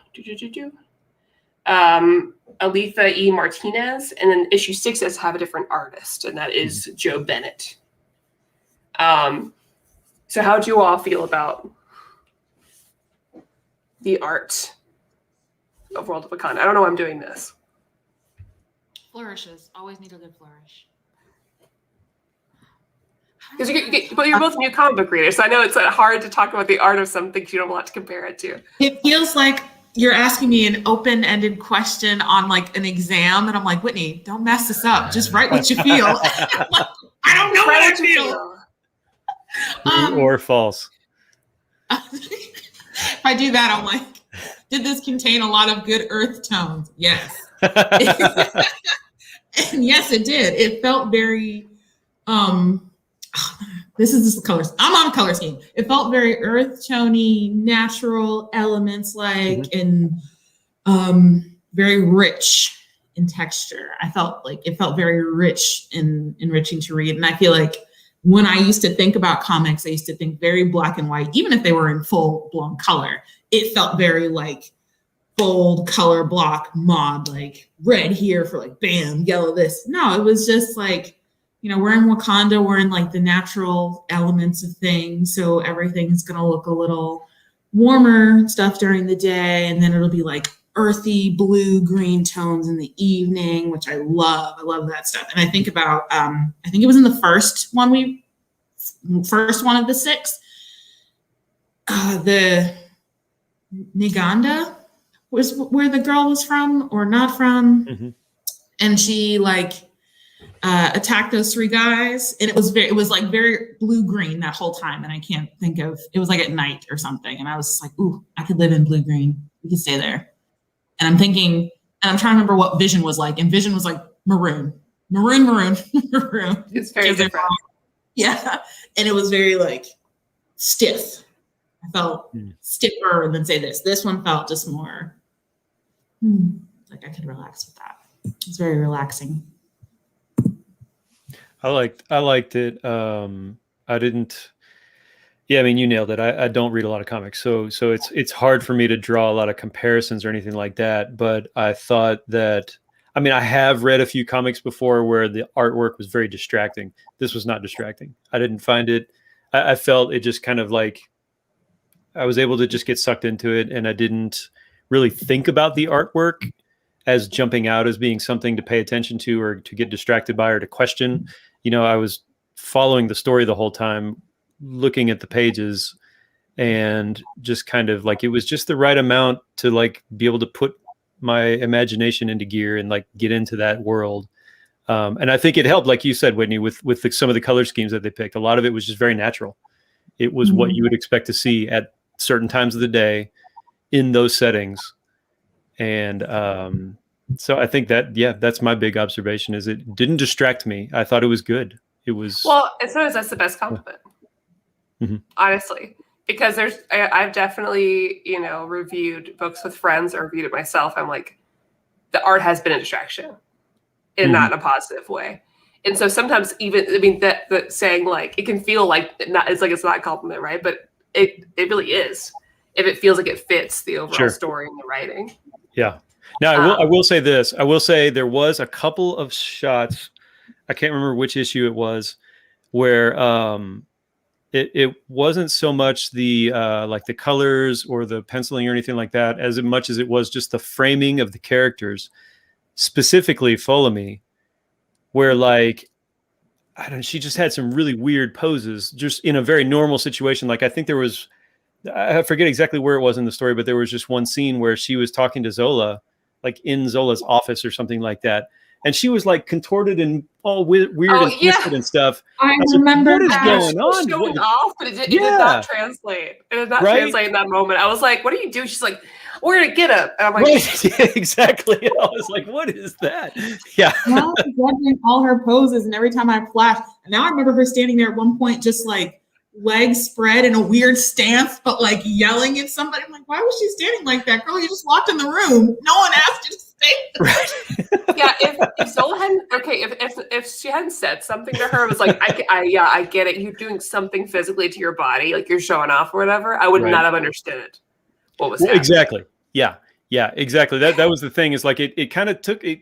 Alitha E. Martinez, and then issue 6 has have a different artist, and that is Joe Bennett. So how do you all feel about the art of World of Wakanda? I don't know why I'm doing this. Flourishes. Always need a good flourish. But you're both new comic book readers, so I know it's hard to talk about the art of some things you don't want to compare it to. It feels like you're asking me an open-ended question on like an exam, and I'm like, Whitney, don't mess this up. Just write what you feel. Like, I don't know what I feel. True or false? If I do that, I'm like, did this contain a lot of good earth tones? Yes. And yes, it did. It felt very, this is the colors. I'm on a color scheme. It felt very earth tony, natural elements and very rich in texture. I felt like it felt very rich and enriching to read. And I feel like when I used to think about comics, I used to think very black and white, even if they were in full blown color. It felt very like bold color block mod, like red here for like bam, yellow this. No, it was just like, you know, we're in Wakanda, we're in like the natural elements of things. So everything's gonna look a little warmer stuff during the day, and then it'll be like earthy blue green tones in the evening, which I love. I love that stuff. And I think about I think it was in the first one of the 6, the Naganda was where the girl was from or not from. Mm-hmm. And she like attacked those 3 guys, and it was like very blue green that whole time. And I can't think of, it was like at night or something. And I was just like, ooh, I could live in blue green. We could stay there. And I'm thinking, and I'm trying to remember what Vision was like. And Vision was like maroon. It's very different. Yeah. And it was very like stiff. I felt stiffer, and then say this. This one felt just more like I could relax with that. It's very relaxing. I liked it. I didn't. Yeah, I mean, you nailed it. I don't read a lot of comics, so it's hard for me to draw a lot of comparisons or anything like that. But I thought that, I mean, I have read a few comics before where the artwork was very distracting. This was not distracting. I didn't find it. I felt it just kind of like I was able to just get sucked into it, and I didn't really think about the artwork as jumping out as being something to pay attention to or to get distracted by or to question. You know, I was following the story the whole time, looking at the pages, and just kind of like, it was just the right amount to like be able to put my imagination into gear and like get into that world. And I think it helped, like you said, Whitney, with some of the color schemes that they picked. A lot of it was just very natural. It was what you would expect to see at certain times of the day in those settings. And so I think that, yeah, that's my big observation, is it didn't distract me. I thought it was good. It was, well, and sometimes that's the best compliment, honestly, because I've definitely, you know, reviewed books with friends or reviewed it myself. I'm like, the art has been a distraction and not in a positive way. And so sometimes even, I mean, that saying like, it can feel like it's not a compliment, right? But it really is, if it feels like it fits the overall story and the writing. Yeah. Now, I will say this. I will say there was a couple of shots, I can't remember which issue it was, where it wasn't so much the like the colors or the penciling or anything like that, as much as it was just the framing of the characters, specifically Folomee, where like, I don't know, she just had some really weird poses just in a very normal situation. Like, I think there was, I forget exactly where it was in the story, but there was just one scene where she was talking to Zola, like in Zola's office or something like that. And she was like contorted and all weird and twisted and stuff. I remember what is that. going on? Showing off, but it did not translate. It did not translate in that moment. I was like, what do you do? She's like, we're going to get him. And I'm like, yeah, exactly. And I was like, what is that? Yeah. Now I'm judging all her poses, and every time I flash, and now I remember her standing there at one point, just like legs spread in a weird stance, but like yelling at somebody. I'm like, why was she standing like that? Girl, you just walked in the room. No one asked you to stay there. Right. Yeah, if Zola hadn't, if she hadn't said something to her, it was like, I get it. You're doing something physically to your body, like you're showing off or whatever. I would not have understood what was happening. Exactly. Yeah, exactly. That was the thing, is like it kind of took it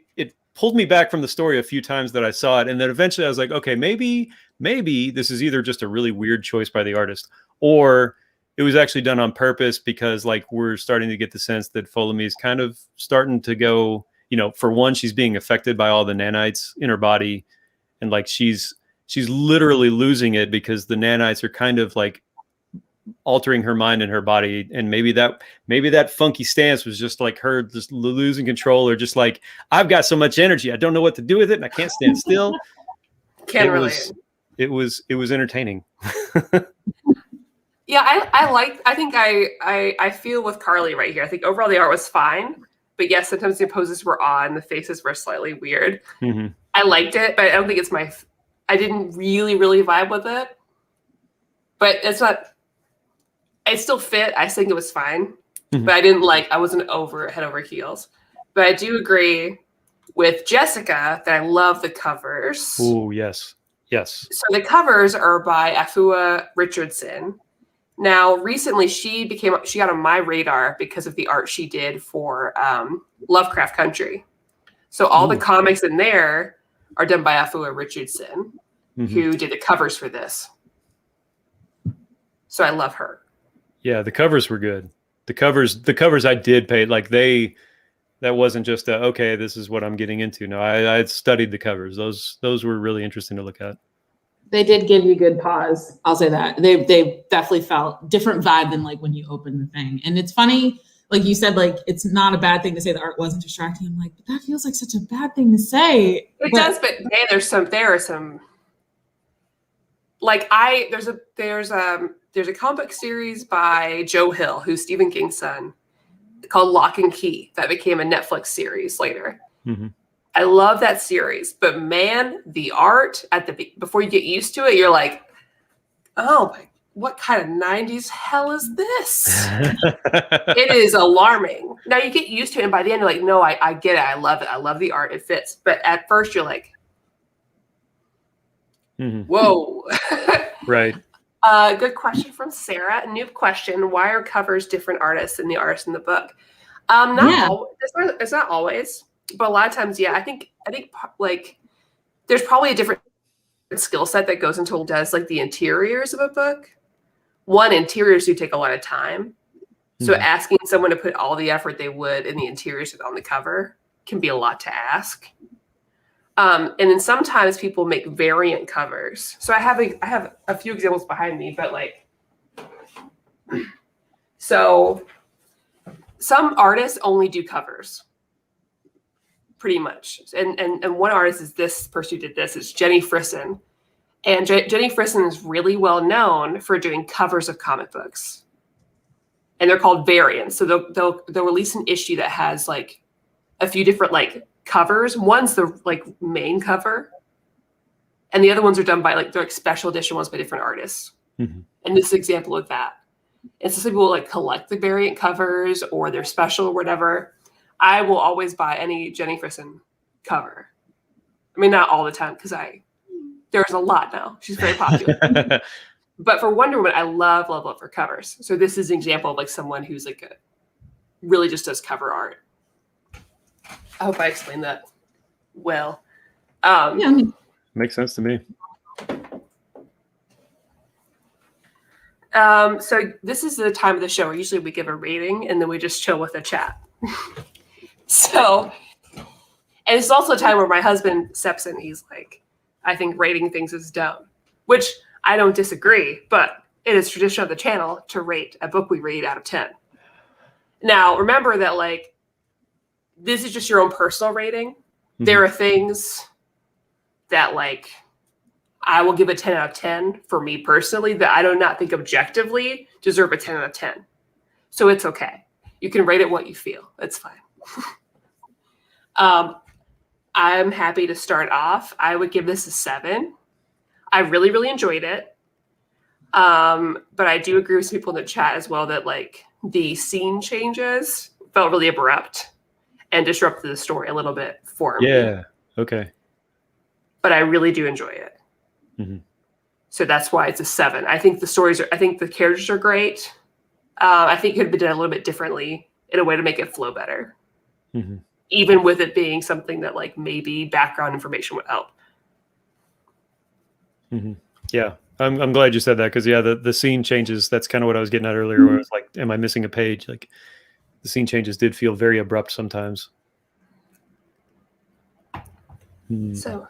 pulled me back from the story a few times that I saw it, and then eventually I was like, okay, maybe maybe this is either just a really weird choice by the artist, or it was actually done on purpose because like we're starting to get the sense that Folomee is kind of starting to go, you know, for one, she's being affected by all the nanites in her body, and like she's literally losing it because the nanites are kind of like altering her mind and her body. And maybe that funky stance was just like her just losing control, or just like, I've got so much energy, I don't know what to do with it, and I can't stand still. Can't relate. It was entertaining. Yeah, I feel with Carly right here. I think overall the art was fine, but yes, sometimes the poses were odd, the faces were slightly weird. Mm-hmm. I liked it, but I don't think it's I didn't really vibe with it. But it's not. It still fit. I think it was fine, Mm-hmm. but I wasn't head over heels. But I do agree with Jessica that I love the covers. Oh, yes. Yes. So the covers are by Afua Richardson. Now, recently she got on my radar because of the art she did for Lovecraft Country. So all the comics in there are done by Afua Richardson, who did the covers for this. So I love her. Yeah, the covers were good. The covers I did pay, like that wasn't just okay, this is what I'm getting into. No, I had studied the covers. Those were really interesting to look at. They did give you good pause. I'll say that. They definitely felt different vibe than like when you open the thing. And it's funny, like you said, like it's not a bad thing to say the art wasn't distracting. I'm like, but that feels like such a bad thing to say. It does, but man, there are some like there's a comic book series by Joe Hill, who's Stephen King's son, called Lock and Key that became a Netflix series later. Mm-hmm. I love that series, but man, the art before you get used to it, you're like, oh my, what kind of 90s hell is this? It is alarming. Now you get used to it, and by the end you're like, no, I get it. I love it. I love the art. It fits. But at first you're like, whoa. Right. Good question from Sarah. A new question. Why are covers different artists than the artists in the book? It's not always. But a lot of times, yeah, I think like there's probably a different skill set that goes into does like the interiors of a book. Interiors do take a lot of time. So asking someone to put all the effort they would in the interiors on the cover can be a lot to ask. And then sometimes people make variant covers. So I have a few examples behind me, but like, so some artists only do covers. Pretty much. And one artist is this person who did this. It's Jenny Frison. And Jenny Frison is really well known for doing covers of comic books. And they're called variants. So they'll release an issue that has like a few different like covers. One's the like main cover. And the other ones are done by they're like special edition ones by different artists. Mm-hmm. And this is an example of that. And so some people like collect the variant covers or they're special or whatever. I will always buy any Jenny Frison cover. I mean, not all the time because there's a lot now. She's very popular. But for Wonder Woman, I love her covers. So this is an example of like someone who's like really just does cover art. I hope I explained that well. Yeah. Makes sense to me. So this is the time of the show where usually we give a rating and then we just chill with a chat. So, and it's also a time where my husband steps in. He's like, I think rating things is dumb, which I don't disagree, but it is tradition of the channel to rate a book we read out of 10. Now, remember that like, this is just your own personal rating. Mm-hmm. There are things that like, I will give a 10 out of 10 for me personally that I do not think objectively deserve a 10 out of 10. So it's okay. You can rate it what you feel. It's fine. I'm happy to start off. I would give this a 7. I really, really enjoyed it. But I do agree with some people in the chat as well that like the scene changes felt really abrupt and disrupted the story a little bit for me. Yeah. Okay. But I really do enjoy it. Mm-hmm. So that's why it's a 7. I think the characters are great. I think it could have been done a little bit differently in a way to make it flow better. Mm-hmm. Even with it being something that like maybe background information would help. Mm-hmm. Yeah, I'm glad you said that, because the scene changes. That's kind of what I was getting at earlier, where I was like, am I missing a page? Like, the scene changes did feel very abrupt sometimes. So,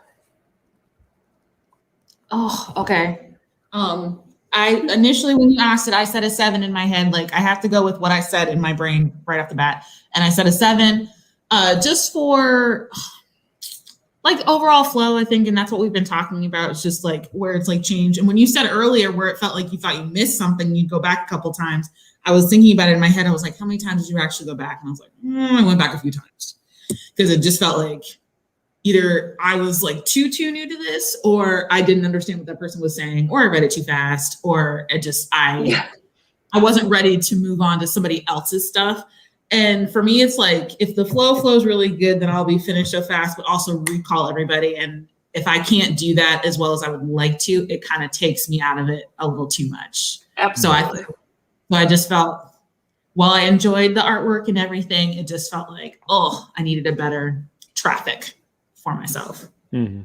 okay. I initially, when you asked it, I said a 7 in my head. Like, I have to go with what I said in my brain right off the bat, and I said a 7, just for like overall flow, I think, and that's what we've been talking about. It's just like where it's like change. And when you said earlier where it felt like you thought you missed something, you'd go back a couple times. I was thinking about it in my head. I was like, how many times did you actually go back? And I was like, I went back a few times, because it just felt like either I was like too new to this, or I didn't understand what that person was saying, or I read it too fast, or I wasn't ready to move on to somebody else's stuff. And for me, it's like, if the flow flows really good, then I'll be finished so fast, but also recall everybody. And if I can't do that as well as I would like to, it kind of takes me out of it a little too much. absolutely. So I just felt, while I enjoyed the artwork and everything, it just felt like, I needed a better traffic for myself. Mm-hmm.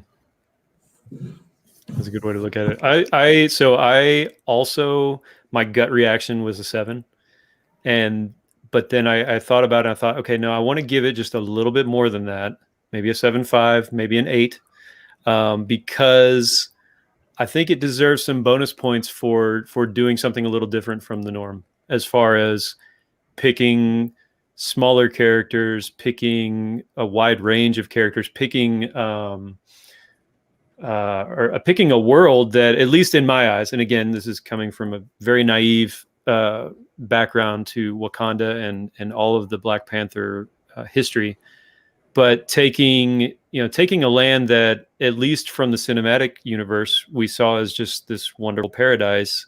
That's a good way to look at it. I also, my gut reaction was a 7, but then I thought about it. I thought, okay, no, I want to give it just a little bit more than that, maybe a 7.5, maybe an 8, because I think it deserves some bonus points for doing something a little different from the norm, as far as picking smaller characters, picking a wide range of characters, picking picking a world that, at least in my eyes, and again, this is coming from a very naive background to Wakanda and all of the Black Panther history, but taking a land that, at least from the cinematic universe, we saw as just this wonderful paradise,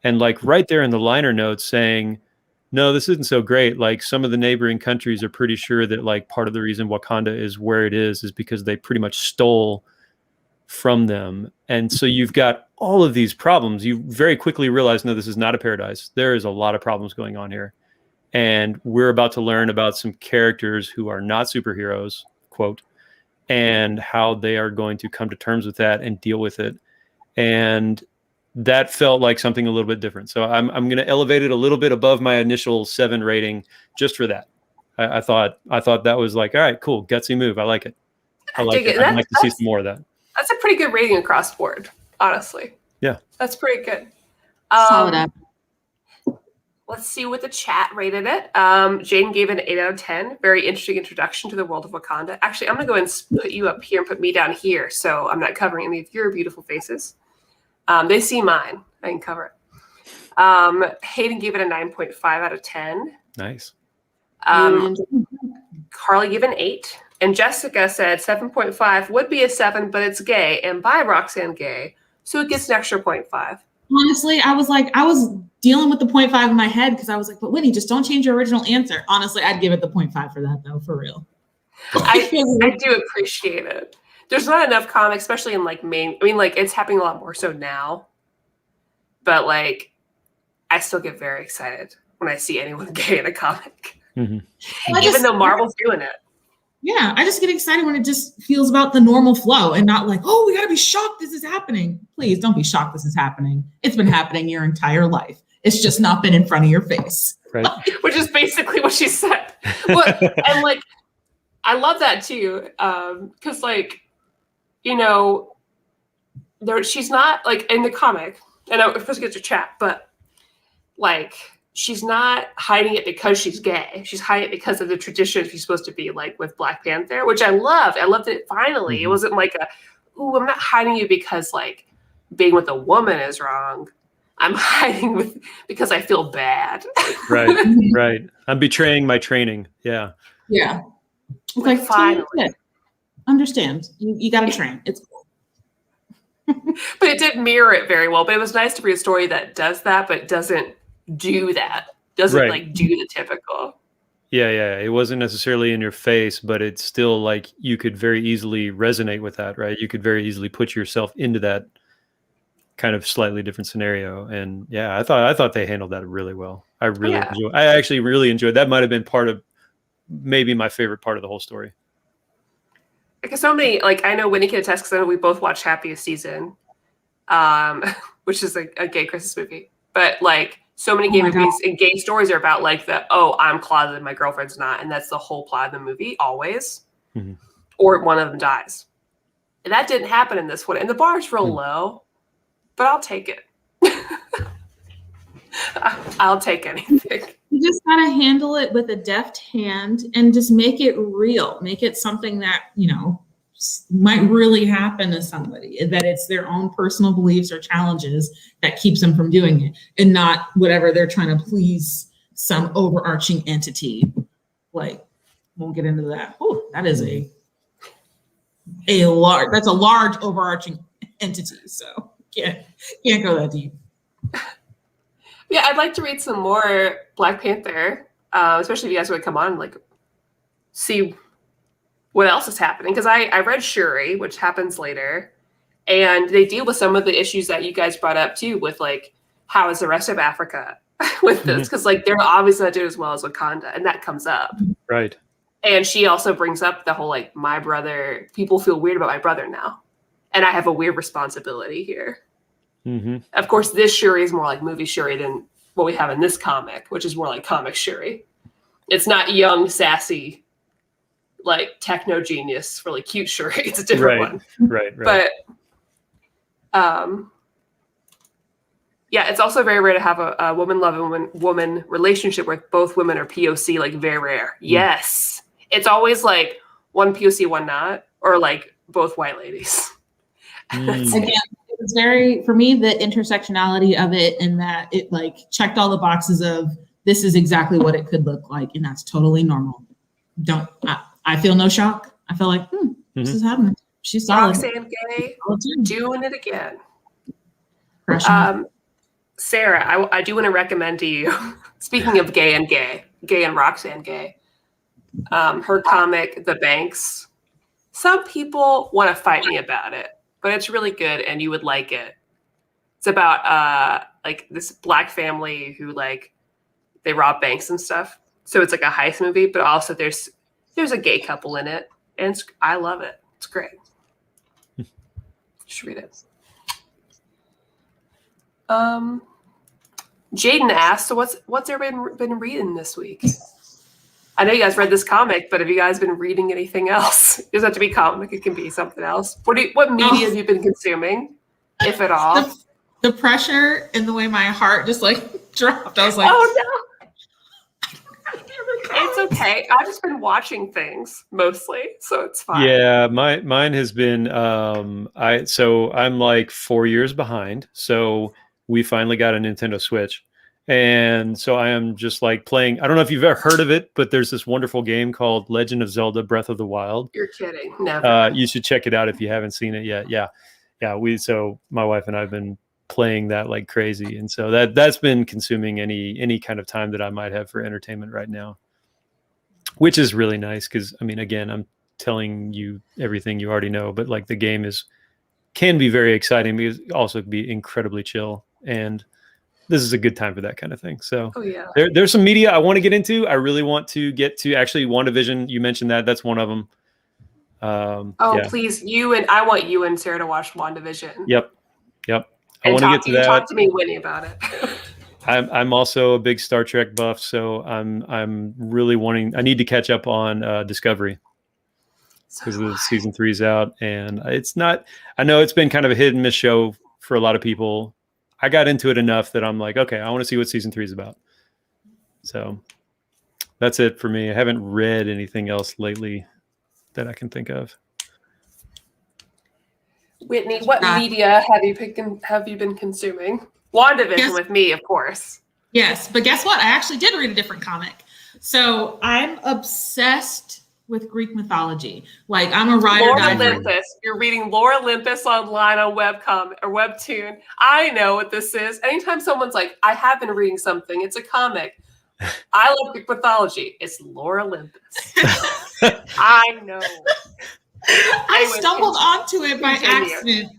and like right there in the liner notes saying, no, this isn't so great. Like, some of the neighboring countries are pretty sure that like part of the reason Wakanda is where it is because they pretty much stole from them. And so you've got all of these problems. You very quickly realize, no, this is not a paradise. There is a lot of problems going on here. And we're about to learn about some characters who are not superheroes, quote, and how they are going to come to terms with that and deal with it. And that felt like something a little bit different. So I'm going to elevate it a little bit above my initial 7 rating just for that. I thought that was like, all right, cool, gutsy move. I like it. I like it. I'd like to see some more of that. That's a pretty good rating across the board, honestly. Yeah. That's pretty good. Solid up. Let's see what the chat rated it. Jane gave it an 8 out of 10. Very interesting introduction to the world of Wakanda. Actually, I'm going to go ahead and put you up here and put me down here, so I'm not covering any of your beautiful faces. They see mine. I can cover it. Hayden gave it a 9.5 out of 10. Nice. Carly gave an 8. And Jessica said 7.5 would be a 7, but it's gay and by Roxane Gay, so it gets an extra 0.5. Honestly, I was dealing with the 0.5 in my head, because I was like, but Whitney, just don't change your original answer. Honestly, I'd give it the 0.5 for that, though, for real. I do appreciate it. There's not enough comics, especially in like it's happening a lot more so now. But like, I still get very excited when I see anyone gay in a comic. Mm-hmm. Even though Marvel's doing it. Yeah, I just get excited when it just feels about the normal flow and not like, we gotta be shocked this is happening. Please don't be shocked this is happening. It's been happening your entire life. It's just not been in front of your face. Right. Which is basically what she said. And like, I love that too. Because like, she's not like in the comic, and I'm supposed to get to chat, but like, she's not hiding it because she's gay. She's hiding it because of the tradition she's supposed to be like with Black Panther, which I loved. I loved it finally. Mm-hmm. It wasn't like I'm not hiding you because like being with a woman is wrong. I'm hiding because I feel bad. Right. I'm betraying my training. Yeah. Yeah. It's like finally. Understand. You got to train. It's cool. But it did mirror it very well. But it was nice to read a story that does that, but doesn't do that. Doesn't like do the typical. Yeah. It wasn't necessarily in your face, but it's still like you could very easily resonate with that, right? You could very easily put yourself into that kind of slightly different scenario. And yeah, I thought they handled that really well. I actually really enjoyed that. Might have been part of maybe my favorite part of the whole story. Because so many, like, I know Whitney can attest, because I know we both watched Happiest Season. which is a gay Christmas movie. But like so many gay movies and gay stories are about like I'm closeted, my girlfriend's not, and that's the whole plot of the movie always. Mm-hmm. Or one of them dies. And that didn't happen in this one. And the bar's real low, but I'll take it. I'll take anything. You just gotta handle it with a deft hand and just make it real. Make it something that, might really happen to somebody, that it's their own personal beliefs or challenges that keeps them from doing it, and not whatever they're trying to please some overarching entity. Like, won't get into that. Oh, that is a large overarching entity. So can't go that deep. Yeah, I'd like to read some more Black Panther, especially if you guys would come on and like see what else is happening. Because I read Shuri, which happens later, and they deal with some of the issues that you guys brought up too, with like how is the rest of Africa with this? Because like they're obviously not doing as well as Wakanda, and that comes up. Right. And she also brings up the whole like my brother. People feel weird about my brother now, and I have a weird responsibility here. Mm-hmm. Of course, this Shuri is more like movie Shuri than what we have in this comic, which is more like comic Shuri. It's not young, sassy, like techno genius, really cute Shuri. It's a different one. Right. But yeah, it's also very rare to have a woman love and woman relationship where both women are POC, like very rare. Yes. It's always like one POC, one not, or like both white ladies. Again, it's very, for me, the intersectionality of it, and that it like checked all the boxes of this is exactly what it could look like, and that's totally normal. I feel no shock. I feel like this is happening. She's solid. Roxane Gay doing it again. Sarah, I do want to recommend to you, speaking of Gay and Roxane Gay, her comic, The Banks. Some people want to fight me about it, but it's really good and you would like it. It's about like this Black family who like they rob banks and stuff. So it's like a heist movie, but also there's a gay couple in it, and I love it. It's great. You should read it. Jaden asked, so what's everybody been reading this week? I know you guys read this comic, but have you guys been reading anything else? It doesn't have to be comic; it can be something else. What media have you been consuming, if at all? The pressure and the way my heart just like dropped. I was like, oh no. It's okay. I've just been watching things mostly, so it's fine. Yeah, mine has been I'm like 4 years behind. So we finally got a Nintendo Switch. And so I am just like playing. I don't know if you've ever heard of it, but there's this wonderful game called Legend of Zelda Breath of the Wild. You're kidding. Never. You should check it out if you haven't seen it yet. Yeah. So my wife and I have been playing that like crazy. And so that's been consuming any kind of time that I might have for entertainment right now, which is really nice. Cause I mean, again, I'm telling you everything you already know, but like the game can be very exciting because it also can be incredibly chill. And this is a good time for that kind of thing. So there's some media I want to get into. I really want to get to actually WandaVision. You mentioned that. That's one of them. Please, I want you and Sarah to watch WandaVision. Yep. I want to get to that. Talk to me, Whitney, about it. I'm also a big Star Trek buff, so I'm really wanting. I need to catch up on Discovery because the season 3's out, and it's not. I know it's been kind of a hit and miss show for a lot of people. I got into it enough that I'm like, okay, I want to see what season 3 is about. So that's it for me. I haven't read anything else lately that I can think of. Whitney, what media have you been consuming? WandaVision with me, of course. Yes, but guess what? I actually did read a different comic. So I'm obsessed with Greek mythology. Like I'm a writer. Lore Olympus. You're reading Lore Olympus online on webcomic or webtoon. I know what this is. Anytime someone's like, I have been reading something, it's a comic. I love Greek mythology. It's Lore Olympus. I know. I stumbled onto it by accident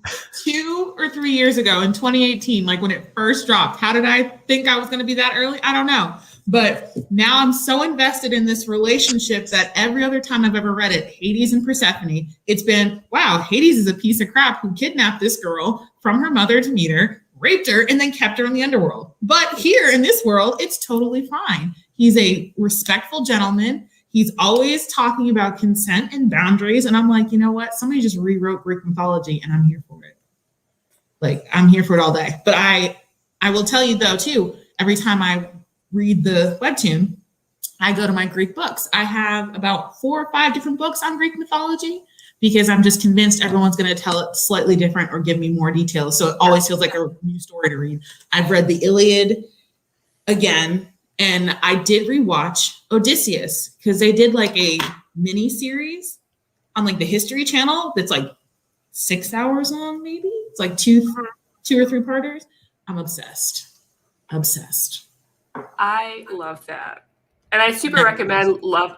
2 or 3 years ago in 2018, like when it first dropped. How did I think I was going to be that early? I don't know. But now I'm so invested in this relationship that every other time I've ever read it, Hades and Persephone, it's been, wow, Hades is a piece of crap who kidnapped this girl from her mother to meet her, raped her, and then kept her in the underworld. But here in this world, it's totally fine. He's a respectful gentleman. He's always talking about consent and boundaries. And I'm like, you know what? Somebody just rewrote Greek mythology and I'm here for it. Like, I'm here for it all day. But I will tell you though, too, every time I read the webtoon, I go to my Greek books. I have about 4 or 5 different books on Greek mythology because I'm just convinced everyone's going to tell it slightly different or give me more details. So it always feels like a new story to read. I've read the Iliad again, and I did rewatch Odysseus because they did like a mini series on like the History Channel that's like 6 hours long, maybe. It's like two or 3 parters. I'm obsessed. I love that. And I super recommend Laura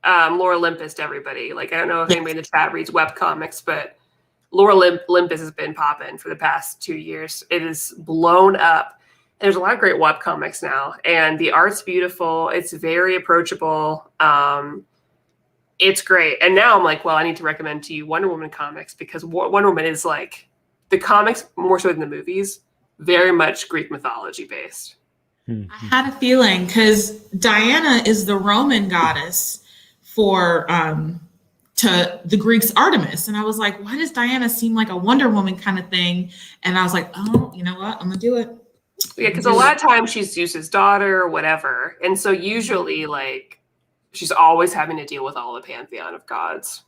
Olympus to everybody. Like, I don't know if anybody in the chat reads webcomics, but Laura Olympus has been popping for the past 2 years. It is blown up. And there's a lot of great webcomics now. And the art's beautiful. It's very approachable. It's great. And now I'm like, well, I need to recommend to you Wonder Woman comics because Wonder Woman is like the comics more so than the movies, very much Greek mythology based. I had a feeling because Diana is the Roman goddess for to the Greeks Artemis. And I was like, why does Diana seem like a Wonder Woman kind of thing? And I was like, oh, you know what? I'm gonna do it. Yeah, because a lot of times she's Zeus's daughter or whatever. And so usually like she's always having to deal with all the pantheon of gods.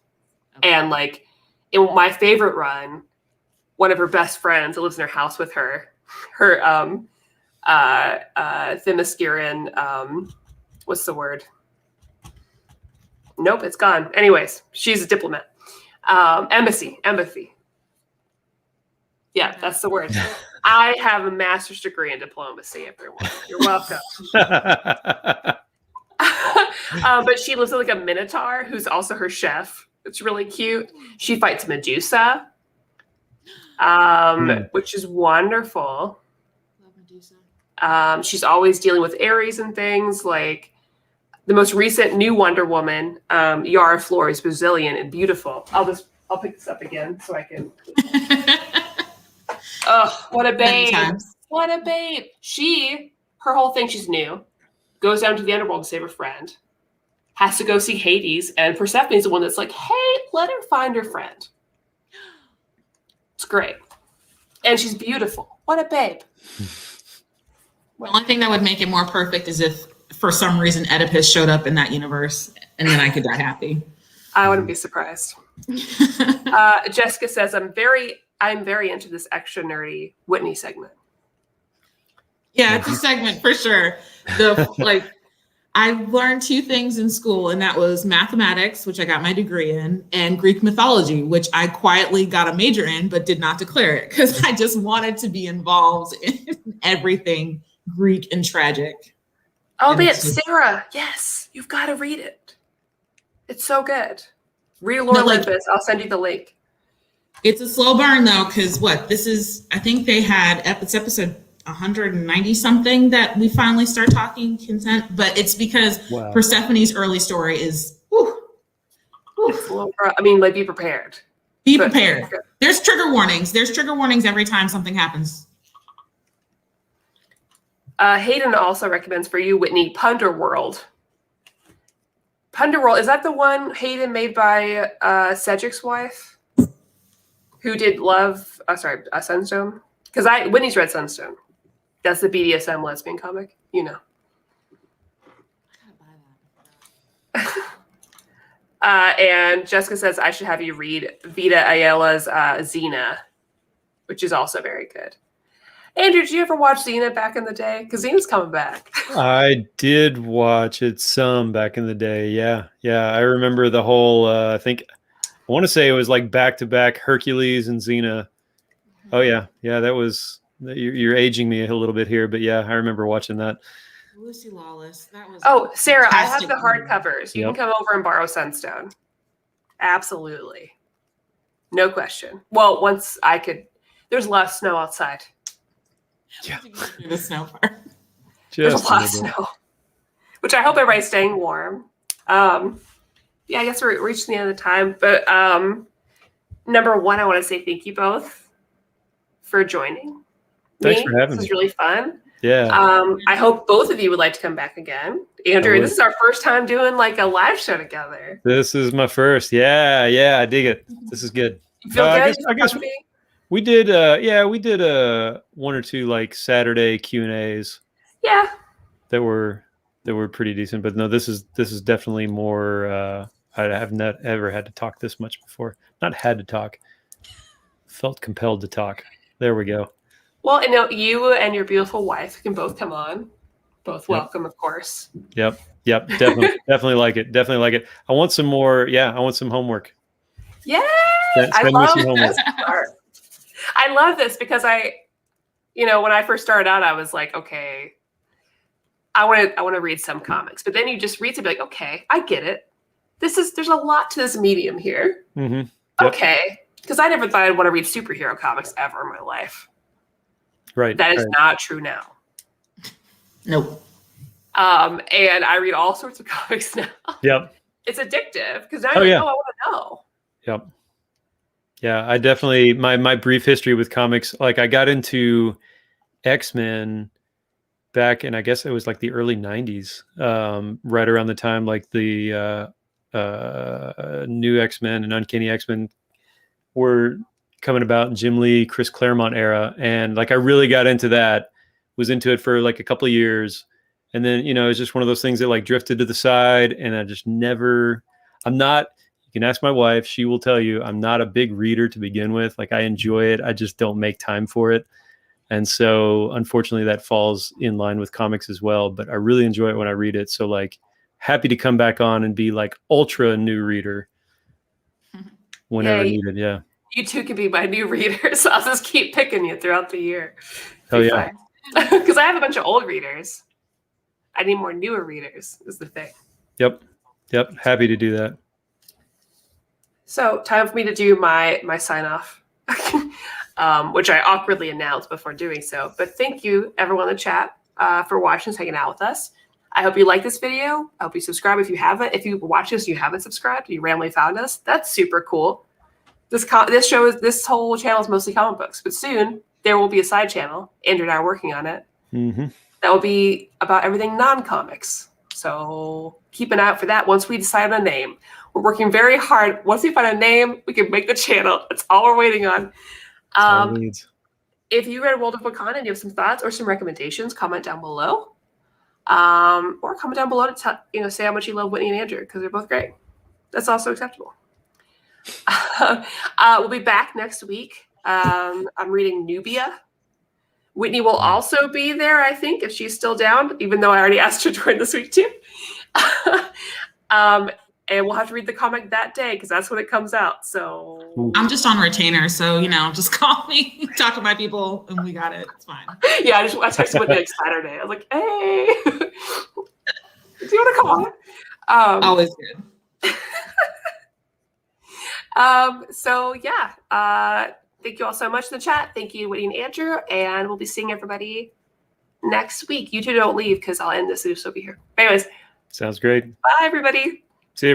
Okay. And like in my favorite run, one of her best friends that lives in her house with her Themysciran, what's the word? Nope, it's gone. Anyways, she's a diplomat. Embassy. Yeah, that's the word. I have a master's degree in diplomacy, everyone. You're welcome. But she lives with like a minotaur who's also her chef. It's really cute. She fights Medusa, which is wonderful. She's always dealing with Ares and things. Like the most recent new Wonder Woman, Yara Flor, is Brazilian and beautiful. I'll pick this up again so I can. Oh, what a babe! What a babe! Her whole thing, she's new. Goes down to the underworld to save her friend. Has to go see Hades, and Persephone's the one that's like, "Hey, let her find her friend." It's great, and she's beautiful. What a babe! The only thing that would make it more perfect is if, for some reason, Oedipus showed up in that universe, and then I could die happy. I wouldn't be surprised. Jessica says, I'm very into this extra nerdy Whitney segment. Yeah, it's a segment for sure. I learned 2 things in school, and that was mathematics, which I got my degree in, and Greek mythology, which I quietly got a major in, but did not declare it because I just wanted to be involved in everything Greek and tragic. Oh, man, Sarah, yes, you've got to read it. It's so good. Read Laura Olympus. I'll send you the link. It's a slow burn though, because I think they had, it's episode 190 something that we finally start talking consent, but it's because Persephone's early story is, I mean, like, be prepared. Be prepared. There's trigger warnings. There's trigger warnings every time something happens. Hayden also recommends for you, Whitney, Punderworld. Punderworld, is that the one Hayden made by Cedric's wife? Who did Sunstone? Because Whitney's read Sunstone. That's the BDSM lesbian comic, you know. And Jessica says I should have you read Vita Ayala's Xena, which is also very good. Andrew, did you ever watch Xena back in the day? Because Xena's coming back. I did watch it some back in the day. Yeah. I remember the whole. I want to say it was like back-to-back Hercules and Xena. Oh yeah. That was. You're aging me a little bit here, but yeah, I remember watching that. Lucy Lawless. That was. Oh, Sarah, I have the hardcovers. You can come over and borrow Sunstone. Absolutely, no question. Well, once I could. There's a lot of snow outside. Yeah. The snow part. There's a lot of snow, which I hope everybody's staying warm. Yeah, I guess we're reaching the end of the time. But number one, I want to say thank you both for joining. Thanks for having me. This is really fun. Yeah. I hope both of you would like to come back again. Andrew, this is our first time doing like a live show together. This is my first. Yeah, I dig it. This is good. You feel good? I guess we did one or two like Saturday Q&As. Yeah. That were pretty decent, but no, this is definitely more I have not ever had to talk this much before. Not had to talk. Felt compelled to talk. There we go. Well, I know you and your beautiful wife can both come on. Both welcome, of course. Yep. Definitely like it. Definitely like it. I want some more. Yeah, I want some homework. Yeah. I love this part. I love this because when I first started out, I was like, okay, I want to read some comics, but then you just read to be like, okay, I get it. There's a lot to this medium here. Mm-hmm. Yep. Okay. Because I never thought I'd want to read superhero comics ever in my life. Right. That is not true now. Nope. And I read all sorts of comics now. Yep. It's addictive because now I want to know. Yep. Yeah, I definitely my brief history with comics, like I got into X-Men back in, I guess it was like the early 90s, right around the time like the new X-Men and Uncanny X-Men were coming about, Jim Lee, Chris Claremont era. And like I really got into that, was into it for like a couple of years. And then, it's just one of those things that like drifted to the side, and I just never, you can ask my wife, she will tell you, I'm not a big reader to begin with. Like I enjoy it, I just don't make time for it. And so unfortunately that falls in line with comics as well, but I really enjoy it when I read it. So like happy to come back on and be like ultra new reader whenever needed. Yeah. You two can be my new readers. I'll just keep picking you throughout the year. Oh yeah. Because I have a bunch of old readers. I need more newer readers is the thing. Yep. Happy to do that. So time for me to do my sign off, which I awkwardly announced before doing so. But thank you, everyone in the chat, for watching and hanging out with us. I hope you like this video. I hope you subscribe if you haven't. If you watch this and you haven't subscribed, you randomly found us. That's super cool. This whole channel is mostly comic books, but soon there will be a side channel. Andrew and I are working on it. Mm-hmm. That will be about everything non-comics. So keep an eye out for that once we decide on a name. We're working very hard. Once we find a name, we can make the channel. That's all we're waiting on. If you read World of Wakanda and you have some thoughts or some recommendations, comment down below. Or comment down below to say how much you love Whitney and Andrew, because they're both great. That's also acceptable. We'll be back next week. I'm reading Nubia. Whitney will also be there, I think, if she's still down, even though I already asked her to join this week too. And we'll have to read the comic that day because that's when it comes out. So I'm just on retainer, so just call me, talk to my people, and we got it. It's fine. Yeah, I texted Whitney like Saturday. I was like, "Hey, do you want to come on?" Always good. So yeah, thank you all so much in the chat. Thank you, Whitney and Andrew, and we'll be seeing everybody next week. You two don't leave because I'll end this and you'll still be here. Anyways, sounds great. Bye, everybody.